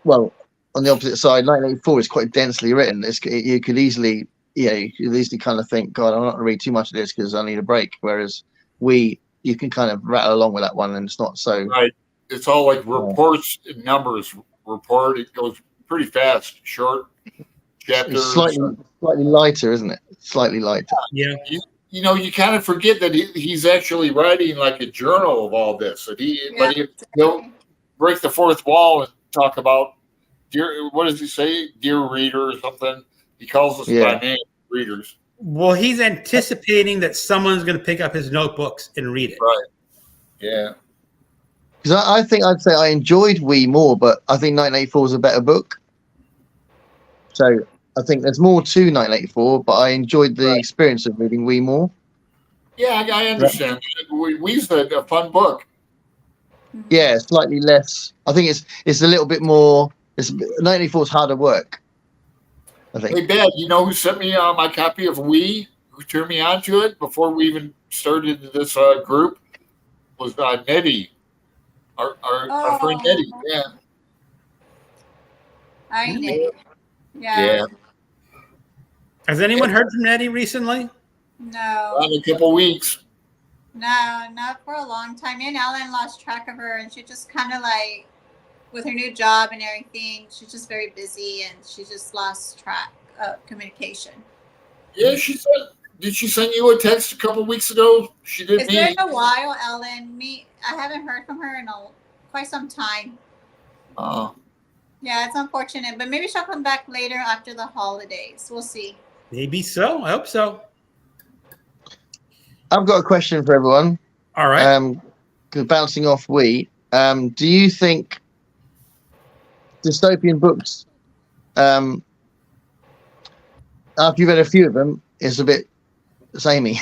well, on the opposite side, 1984 is quite densely written. You could easily kind of think, God, I'm not going to read too much of this because I need a break. Whereas you can kind of rattle along with that one, and it's not so right. It's all like reports and numbers. It goes pretty fast, short chapters. It's slightly lighter, isn't it? Slightly lighter. Yeah. You kind of forget that he's actually writing like a journal of all this. But he'll break the fourth wall and talk about what does he say? Dear reader or something. He calls us by name, readers. Well, he's anticipating that someone's going to pick up his notebooks and read it. Right. Yeah. Because I think I'd say I enjoyed We more, but I think 1984 is a better book. So I think there's more to 1984, but I enjoyed the experience of reading We more. Yeah, I understand. We's a fun book. Yeah, slightly less. I think it's a little bit more. 1984 is harder work, I think. Hey, Bad, you know who sent me my copy of We? Who turned me on to it before we even started this group? Was Nettie. Our friend Nettie. Yeah. I know. Yeah. Has anyone heard from Nettie recently? No. In a couple weeks. No, not for a long time. Me and Ellen lost track of her, and she just kind of like, with her new job and everything, she's just very busy, and she just lost track of communication. Yeah, she said. Did she send you a text a couple weeks ago? She did. It's been a while, Ellen. I haven't heard from her in quite some time. Oh. Yeah, it's unfortunate, but maybe she'll come back later after the holidays. We'll see. Maybe so. I hope so. I've got a question for everyone. All right. Bouncing off do you think dystopian books, after you've read a few of them, is a bit samey?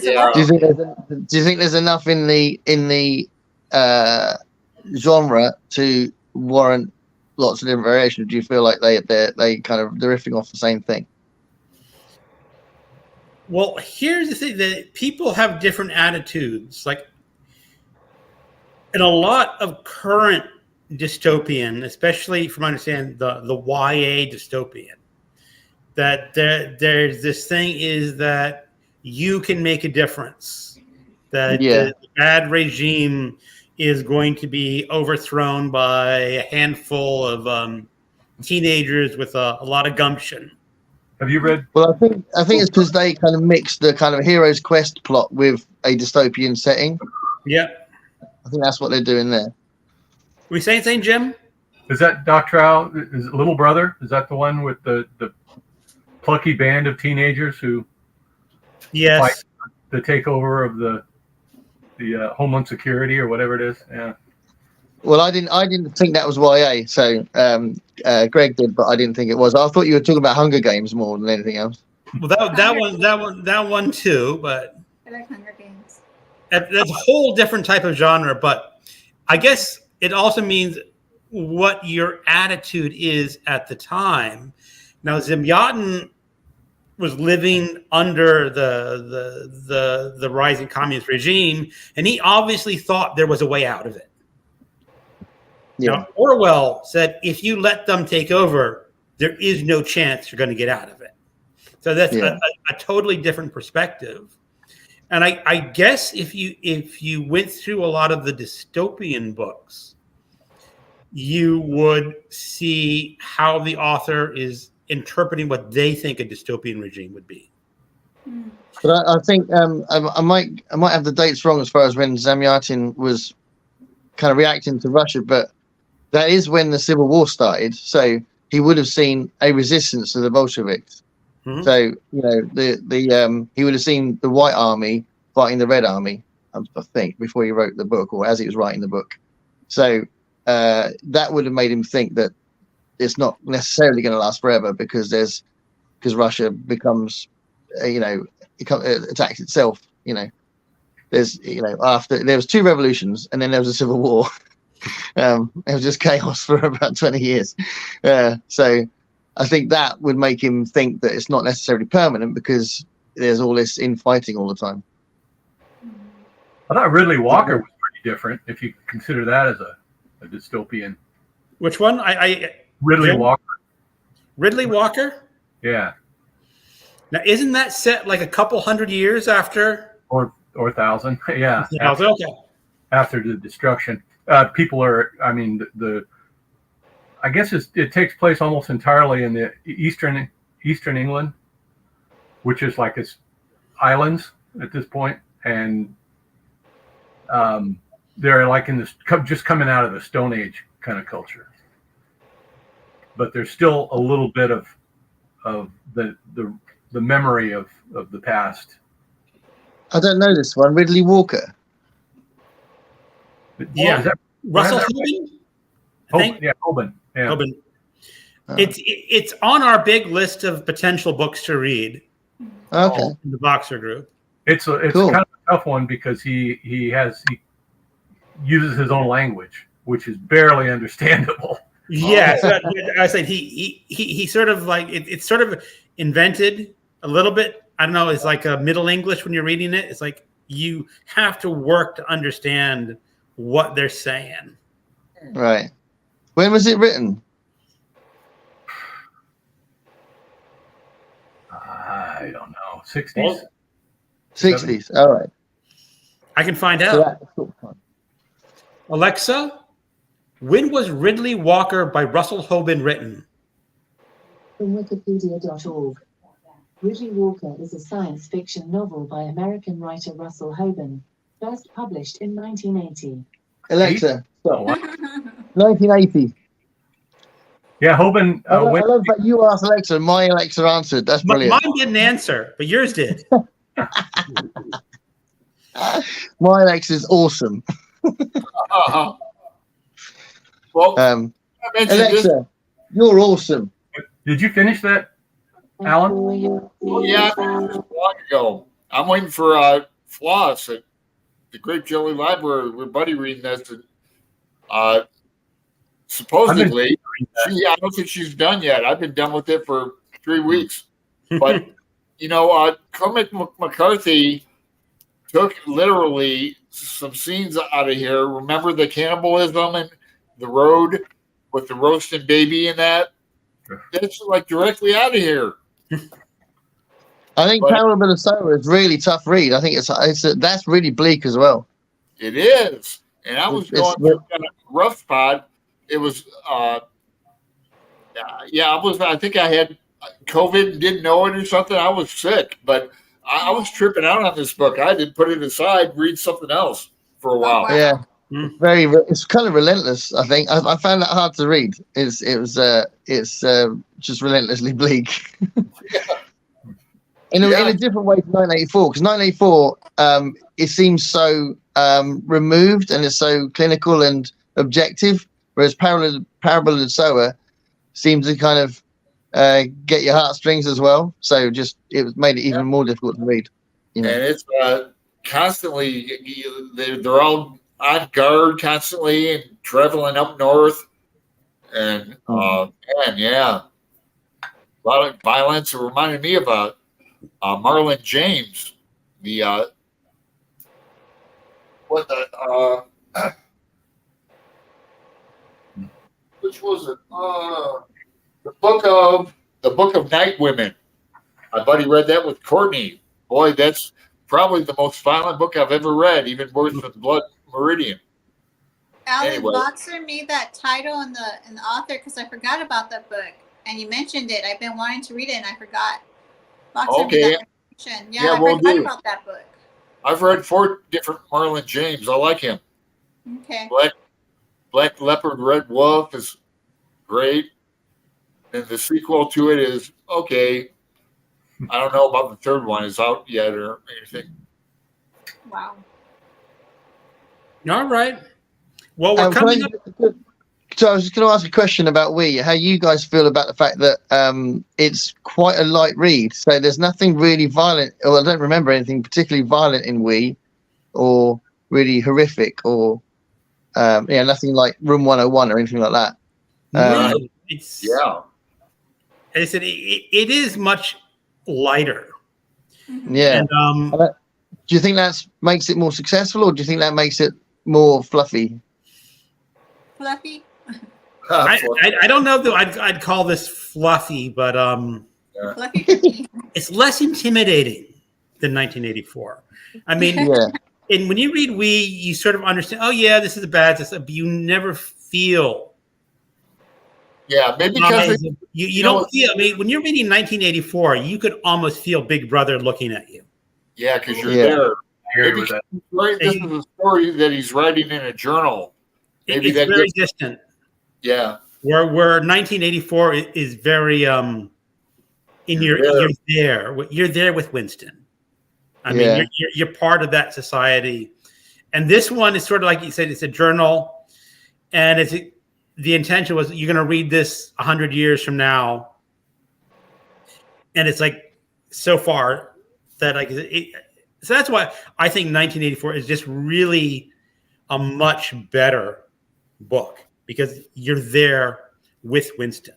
Yeah. Do you think there's enough in the genre to warrant lots of different variations? Do you feel like they're riffing off the same thing? Well, here's the thing, that people have different attitudes. Like in a lot of current dystopian, especially from understanding the YA dystopian, that there's this thing is that you can make a difference. That the bad regime is going to be overthrown by a handful of teenagers with a lot of gumption. Have you read? Well, I think it's because they kind of mix the kind of hero's quest plot with a dystopian setting. Yeah. I think that's what they're doing there. We saying anything, Jim? Is that Doctorow? Is it Little Brother? Is that the one with the plucky band of teenagers who fight the takeover of the Homeland Security or whatever it is? Yeah. Well, I didn't think that was YA. So Greg did, but I didn't think it was. I thought you were talking about Hunger Games more than anything else. Well, that one too. But I like Hunger Games. That's a whole different type of genre. But I guess it also means what your attitude is at the time. Now, Zamyatin was living under the rising communist regime, and he obviously thought there was a way out of it. Yeah. Now, Orwell said, if you let them take over, there is no chance you're going to get out of it. So that's a totally different perspective. And I guess if you went through a lot of the dystopian books, you would see how the author is interpreting what they think a dystopian regime would be. But I think I might have the dates wrong as far as when Zamyatin was kind of reacting to Russia, but that is when the Civil War started. So he would have seen a resistance to the Bolsheviks. Mhm. So he would have seen the White Army fighting the Red Army, I think, before he wrote the book or as he was writing the book. So that would have made him think that it's not necessarily going to last forever because Russia becomes, attacks itself. After there was 2 revolutions and then there was a civil war. It was just chaos for about 20 years. So I think that would make him think that it's not necessarily permanent because there's all this infighting all the time. I thought Ridley Walker was pretty different if you consider that as a dystopian. Which one? Ridley Walker. Ridley Walker? Yeah. Now, isn't that set like a couple hundred years after? Or 1,000. Yeah. After the destruction. People are, I guess it takes place almost entirely in the eastern England, which is like it's islands at this point, and they're like in this just coming out of the Stone Age kind of culture, but there's still a little bit of the memory of the past. I don't know this one, Ridley Walker. Yeah, Russell Hoban. Hoban. Yeah. Hoban. It's on our big list of potential books to read. Okay. In the Boxer group. It's cool. Kind of a tough one because he uses his own language, which is barely understandable. Yeah, I said he sort of like it's sort of invented a little bit. I don't know. It's like a Middle English when you're reading it. It's like you have to work to understand what they're saying. Right. When was it written? I don't know. 60s. 60s. All right. I can find out. Alexa, when was Ridley Walker by Russell Hoban written? From Wikipedia.org. Ridley Walker is a science fiction novel by American writer Russell Hoban, first published in 1980. Alexa, stop. 1980. Yeah, Hoban. I love that you asked Alexa and my Alexa answered. That's brilliant. Mine didn't answer, but yours did. My Alexa's awesome. Well, Alexa, you're awesome. Did you finish that, Alan? Oh, yeah, I finished a while ago. I'm waiting for Floss at the Grape Jelly Library. We're buddy reading this. And, supposedly, I don't think she's done yet. I've been done with it for 3 weeks. But, Cormac McCarthy took literally some scenes out of here. Remember the cannibalism and the road with the roasting baby and that? That's like directly out of here. I think Parable of Sower is really tough read. I think that's really bleak as well. It is. And I was going through kind of a rough spot. It was, I think I had COVID and didn't know it or something. I was sick, but I was tripping out on this book. I did put it aside, read something else for a while. Yeah. It's kind of relentless. I think I found that hard to read. It's just relentlessly bleak. in a different way to 1984, because 1984 it seems so removed and it's so clinical and objective, whereas Parable of the Sower seems to kind of get your heartstrings as well. So it made it even more difficult to read. And it's constantly they're all on guard constantly and traveling up north, and a lot of violence. It reminded me of Marlon James, which was it? The book of Night Women. My buddy read that with Courtney. Boy, that's probably the most violent book I've ever read, even worse than Blood Meridian. Alan Boxer made that title and the author because I forgot about that book, and you mentioned it. I've been wanting to read it, and I forgot. Boxer made that mention. Yeah, I forgot about that book. I've read 4 different Marlon James. I like him. Okay. Black Leopard, Red Wolf is great. And the sequel to it is okay. I don't know about the third one. Is out yet or anything? Wow. All right. Well, we're Can coming up. So I was just going to ask a question about We. How you guys feel about the fact that it's quite a light read? So there's nothing really violent, or I don't remember anything particularly violent in We, or really horrific, or nothing like Room 101 or anything like that. No, it's Yeah. As I said, it is much lighter. Yeah. And, do you think that makes it more successful, or do you think that makes it more fluffy? Fluffy. I don't know though. I'd call this fluffy, but Fluffy for me. it's less intimidating than 1984. I mean, Yeah. and when you read We, you sort of understand. Oh yeah, this is bad, but you never feel. Yeah, maybe because You don't feel. I mean, when you're reading 1984, you could almost feel Big Brother looking at you. yeah, because you're Yeah. there. I agree Maybe with that. this is a story that he's writing in a journal. Maybe It's that very gets, distant. yeah, Where 1984 is very you're there with Winston. I mean, Yeah. you're part of that society, and this one is sort of like you said, it's a journal, and the intention was you're going to read this 100 years from now, and it's like so far that so that's why I think 1984 is just really a much better book because you're there with Winston.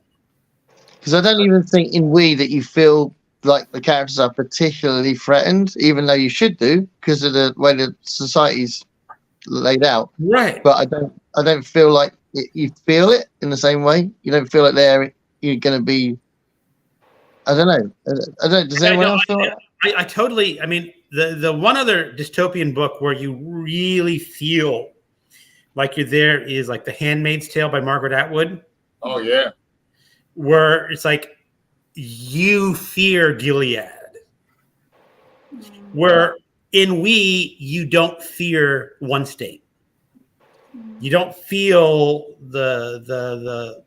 Because I don't even think in We that you feel like the characters are particularly threatened, even though you should do because of the way the society's laid out. Right. But I don't feel like you feel it in the same way. You don't feel like you're going to be. I don't know. I don't. Does anyone else feel like that? I totally. I mean, the one other dystopian book where you really feel like you're there is like The Handmaid's Tale by Margaret Atwood. oh yeah, Where it's like you fear Gilead. Where in We, you don't fear one state. You don't feel the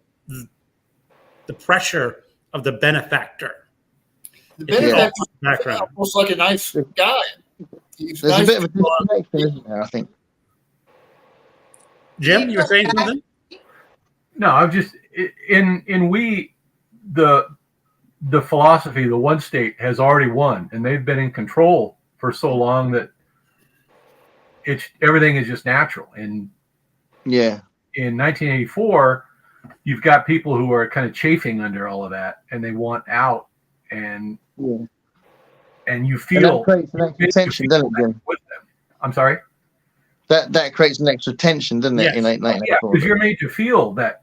pressure of the benefactor. the benefactor's Background. almost like a nice guy. He's There's nice a bit of a to go on. disconnection, isn't there? I think. Jim, you were saying something? No, I'm just in We, the philosophy, the one state has already won, and they've been in control for so long that everything is just natural. And Yeah. in 1984, you've got people who are kind of chafing under all of that, and they want out, and Yeah. you And feel that creates an extra tension, doesn't it, Jim? with them. I'm sorry. That creates an extra tension, doesn't it? Yes. In Yeah, 1984. because you're made to feel that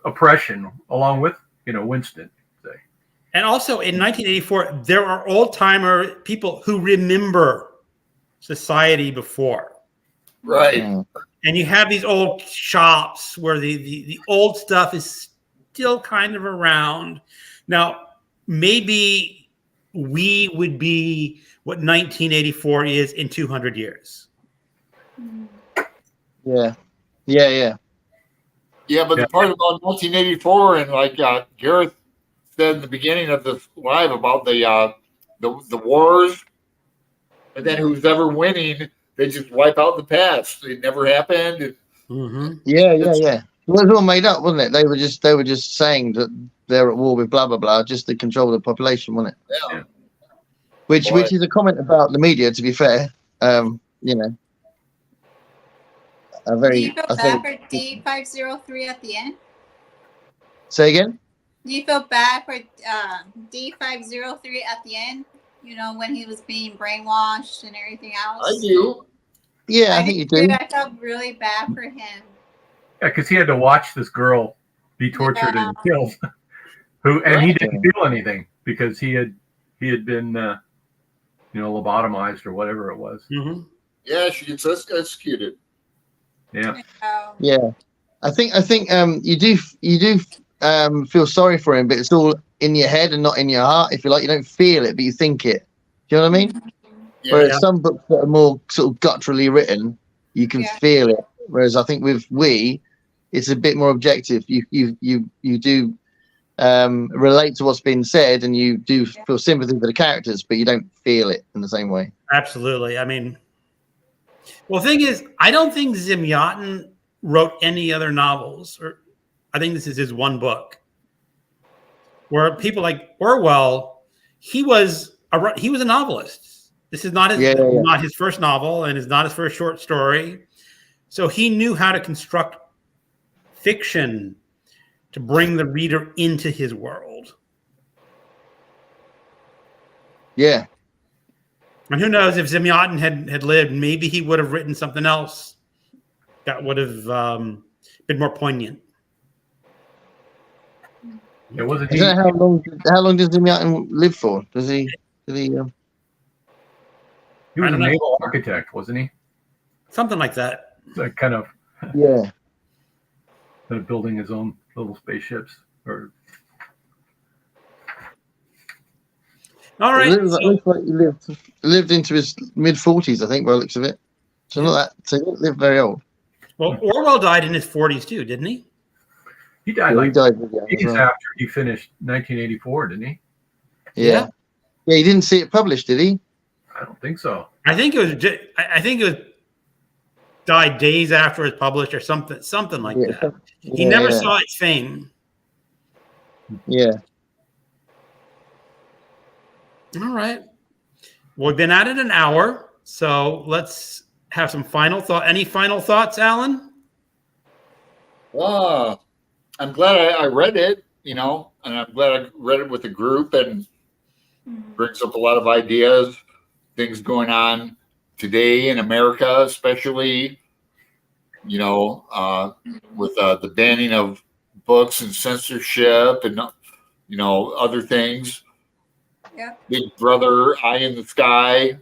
oppression along with Winston. Say. And also in 1984, there are old timer people who remember society before. Right. Yeah. And you have these old shops where the old stuff is still kind of around. Now, maybe We would be what 1984 is in 200 years. Yeah. Yeah. Yeah. Yeah, but Yeah. the part about 1984 and like Gareth said in the beginning of this live about the wars, and then who's ever winning, they just wipe out the past. It never happened. Mm-hmm. Yeah. Yeah. Yeah. It was all made up, wasn't it? They were just saying that they're at war with blah blah blah, just to control the population, wasn't it? Yeah. Which Boy. is a comment about the media, to be fair. You know, a Do very. you feel I bad think. for D503 at the end? Say again. Do you feel bad for D503 at the end? You know, when he was being brainwashed and everything else? I do. Yeah, I think you did do. too. I felt really bad for him. Yeah, because he had to watch this girl be tortured and killed, and he Right. didn't feel anything because he had been lobotomized or whatever it was. Mm-hmm. Yeah, she gets executed. Yeah, Oh. Yeah, I think you do feel sorry for him, but it's all in your head and not in your heart. If you like, you don't feel it, but you think it. Do you know what I mean? Yeah. Whereas some books that are more sort of gutturally written, you can Yeah. feel it. Whereas I think with We, it's a bit more objective. You do relate to what's been said, and you do feel sympathy for the characters, but you don't feel it in the same way. Absolutely. I mean, well, the thing is, I don't think Zamyatin wrote any other novels, or I think this is his one book. Where people like Orwell, he was a novelist. This is not not his first novel, and is not his first short story. So he knew how to construct fiction to bring the reader into his world. Yeah. And who knows, if Zamyatin had lived, maybe he would have written something else that would have been more poignant. It wasn't. I don't know how long does Zamyatin live for? Does he? He was a naval architect, wasn't he? Something like that. Like kind of building his own little spaceships. Or all right. It looks like he lived into his mid-40s, I think, by the looks of it. So not that. So he didn't live very old. Well, Orwell died in his 40s too, didn't he? He died days after he finished 1984, didn't he? Yeah. Yeah, he didn't see it published, did he? I don't think so. I think it was died days after it was published or something like that. He never saw its fame. Yeah. All right. Well, we've been at it an hour, so let's have some final thought. Any final thoughts, Alan? I'm glad I read it, and I'm glad I read it with a group, and brings up a lot of ideas, things going on today in America, especially, with the banning of books and censorship and, other things. Yeah. Big Brother, eye in the sky.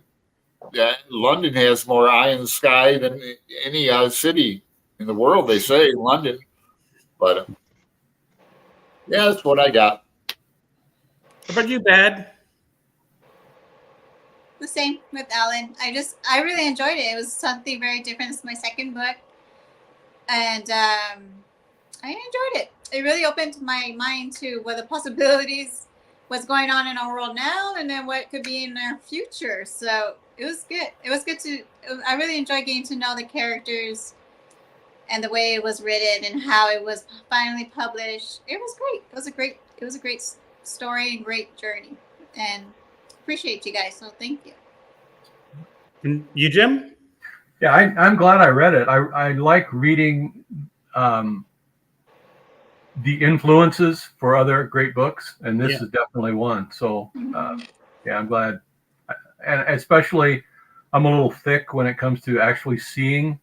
London has more eye in the sky than any city in the world, they say, London. But yeah, that's what I got. How about you, Bad? The same with Alan. I really enjoyed it. It was something very different. It's my second book. And I enjoyed it. It really opened my mind to what the possibilities, what's going on in our world now, and then what could be in our future. So it was good. It was good I really enjoyed getting to know the characters and the way it was written and how it was finally published. It was great. It was a great story and great journey. And appreciate you guys. So thank you. And you, Jim? Yeah, I'm glad I read it. I like reading the influences for other great books, and this is definitely one. So I'm glad. And especially, I'm a little thick when it comes to actually seeing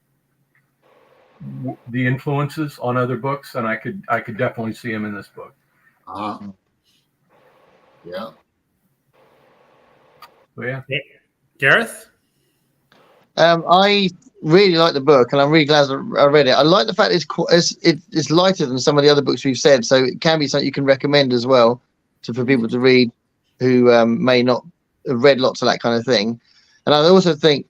the influences on other books, and I could definitely see them in this book. Yeah. So yeah. Gareth? I really like the book, and I'm really glad I read it. I like the fact it's lighter than some of the other books we've said, so it can be something you can recommend as well for people to read who may not have read lots of that kind of thing. And I also think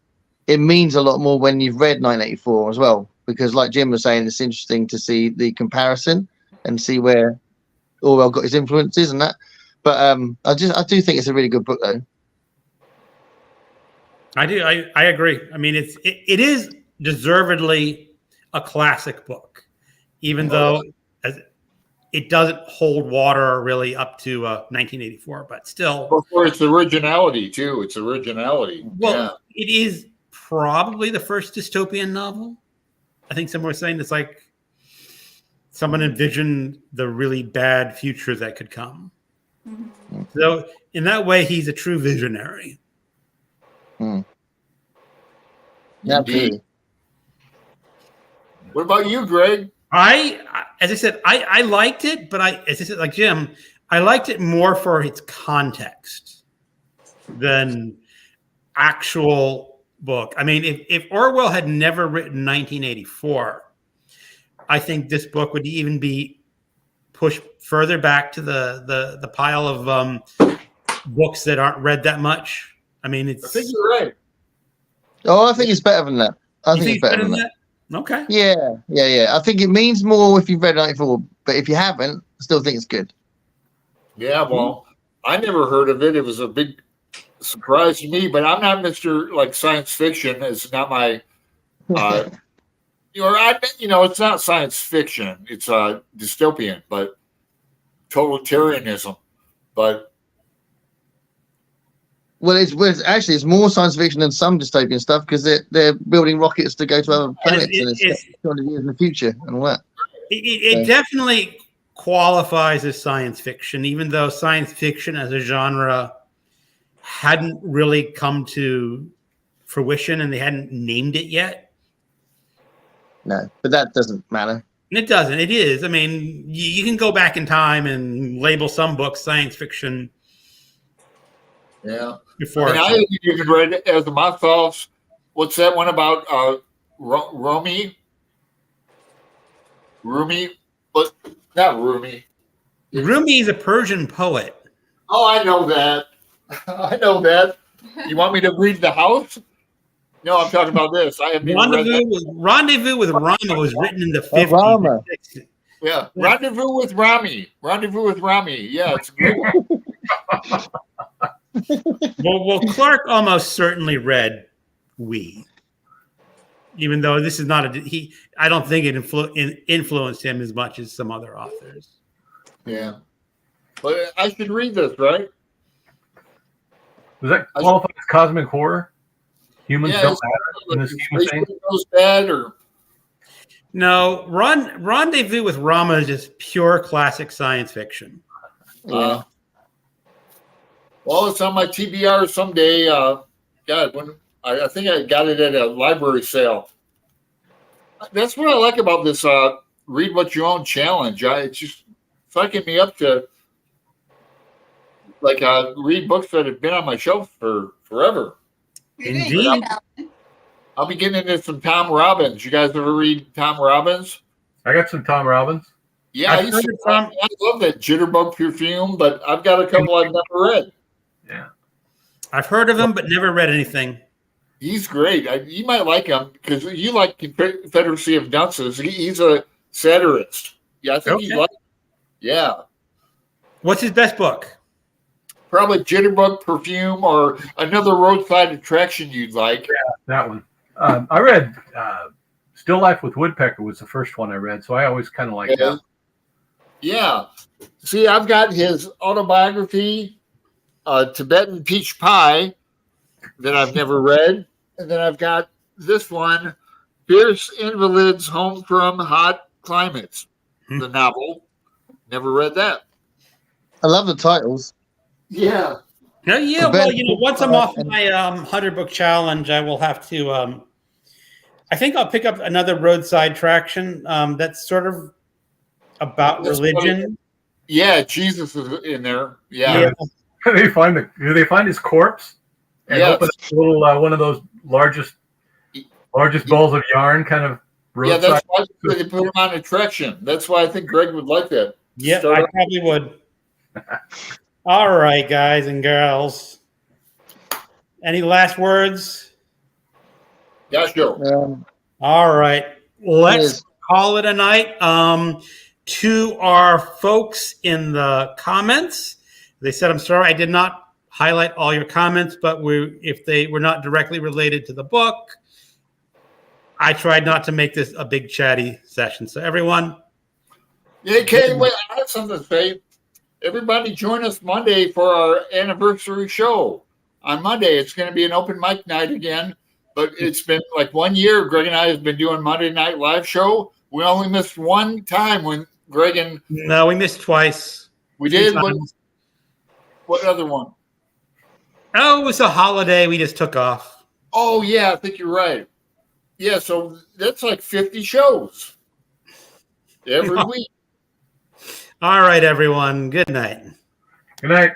it means a lot more when you've read 1984 as well, because like Jim was saying, it's interesting to see the comparison and see where Orwell got his influences and that. But I do think it's a really good book, though. I do. I agree. I mean, it is deservedly a classic book, even though it doesn't hold water really up to 1984, but still. Well, for its originality too. Its originality. Well, it is probably the first dystopian novel. I think someone was saying it's like someone envisioned the really bad future that could come. Mm-hmm. So in that way, he's a true visionary. Absolutely. What about you, Greg? As I said, I liked it, but as I said, like Jim, I liked it more for its context than actual book. I mean, if Orwell had never written 1984, I think this book would even be pushed further back to the pile of books that aren't read that much. I mean, I think you're right. Oh, I think it's better than that. I think it's better than that. Okay. Yeah. I think it means more if you've read 94, but if you haven't, I still think it's good. Yeah, well, I never heard of it. It was a big surprise to me, but I'm not Mr. like science fiction. It's not my it's not science fiction. It's dystopian, but totalitarianism. But Well, it's more science fiction than some dystopian stuff because they're building rockets to go to other planets and it's 200 years in the future and all that. It definitely qualifies as science fiction, even though science fiction as a genre hadn't really come to fruition and they hadn't named it yet. No, but that doesn't matter. It doesn't. It is. I mean, you can go back in time and label some books science fiction. Yeah. Before I haven't even read As the Moth Falls. What's that one about Rumi? But not Rumi. Rumi is a Persian poet. Oh, I know that. I know that. You want me to read The House? No, I'm talking about this. I haven't even read that. Rendezvous with Rama was written in the 50s. Rama. Yeah, Rendezvous with Rami. Rendezvous with Rami. Yeah, it's great. Well, Clark almost certainly read We, even though this is not I don't think it influenced him as much as some other authors. Yeah, but I should read this, right? Does that qualify as cosmic horror? Humans don't matter in this scheme of things? Goes bad or no? Rendezvous with Rama is just pure classic science fiction. Yeah. Well, it's on my TBR someday. God, when I think I got it at a library sale. That's what I like about this read what you own challenge. It's just psyching me up to read books that have been on my shelf for forever. Indeed. I'll be getting into some Tom Robbins. You guys ever read Tom Robbins? I got some Tom Robbins. Yeah, I love that Jitterbug Perfume, but I've got a couple I've never read. Yeah, I've heard of him, but never read anything. He's great. You might like him because you like Confederacy of Dunces. He's a satirist. Yeah, I think he's like. Yeah. What's his best book? Probably Jitterbug Perfume or another roadside attraction you'd like. Yeah, that one. I read Still Life with Woodpecker was the first one I read, so I always kind of like that. Yeah. See, I've got his autobiography, Tibetan Peach Pie, that I've never read. And then I've got this one, Fierce Invalids Home from Hot Climates, the novel. Never read that. I love the titles. Yeah. No, yeah. Well, once I'm off my 100-book challenge, I will have to. I think I'll pick up another roadside traction that's sort of about religion. Funny. Yeah, Jesus is in there. Yeah. Do they find his corpse? And open a little one of those largest balls of yarn kind of roadside. Yeah, that's why they put him on attraction. That's why I think Greg would like that. Yeah, I probably would. All right, guys and girls. Any last words? Yeah, sure. All right. Let's call it a night. To our folks in the comments, they said, I'm sorry I did not highlight all your comments, but if they were not directly related to the book, I tried not to make this a big chatty session. So everyone. Yeah, Kay, wait, I have something to say. Everybody join us Monday for our anniversary show. On Monday, it's going to be an open mic night again, but it's been like 1 year. Greg and I have been doing Monday Night Live show. We only missed one time when Greg and... No, we missed twice. We did? What other one? Oh, it was a holiday. We just took off. Oh, yeah, I think you're right. Yeah, so that's like 50 shows every week. All right, everyone. Good night. Good night.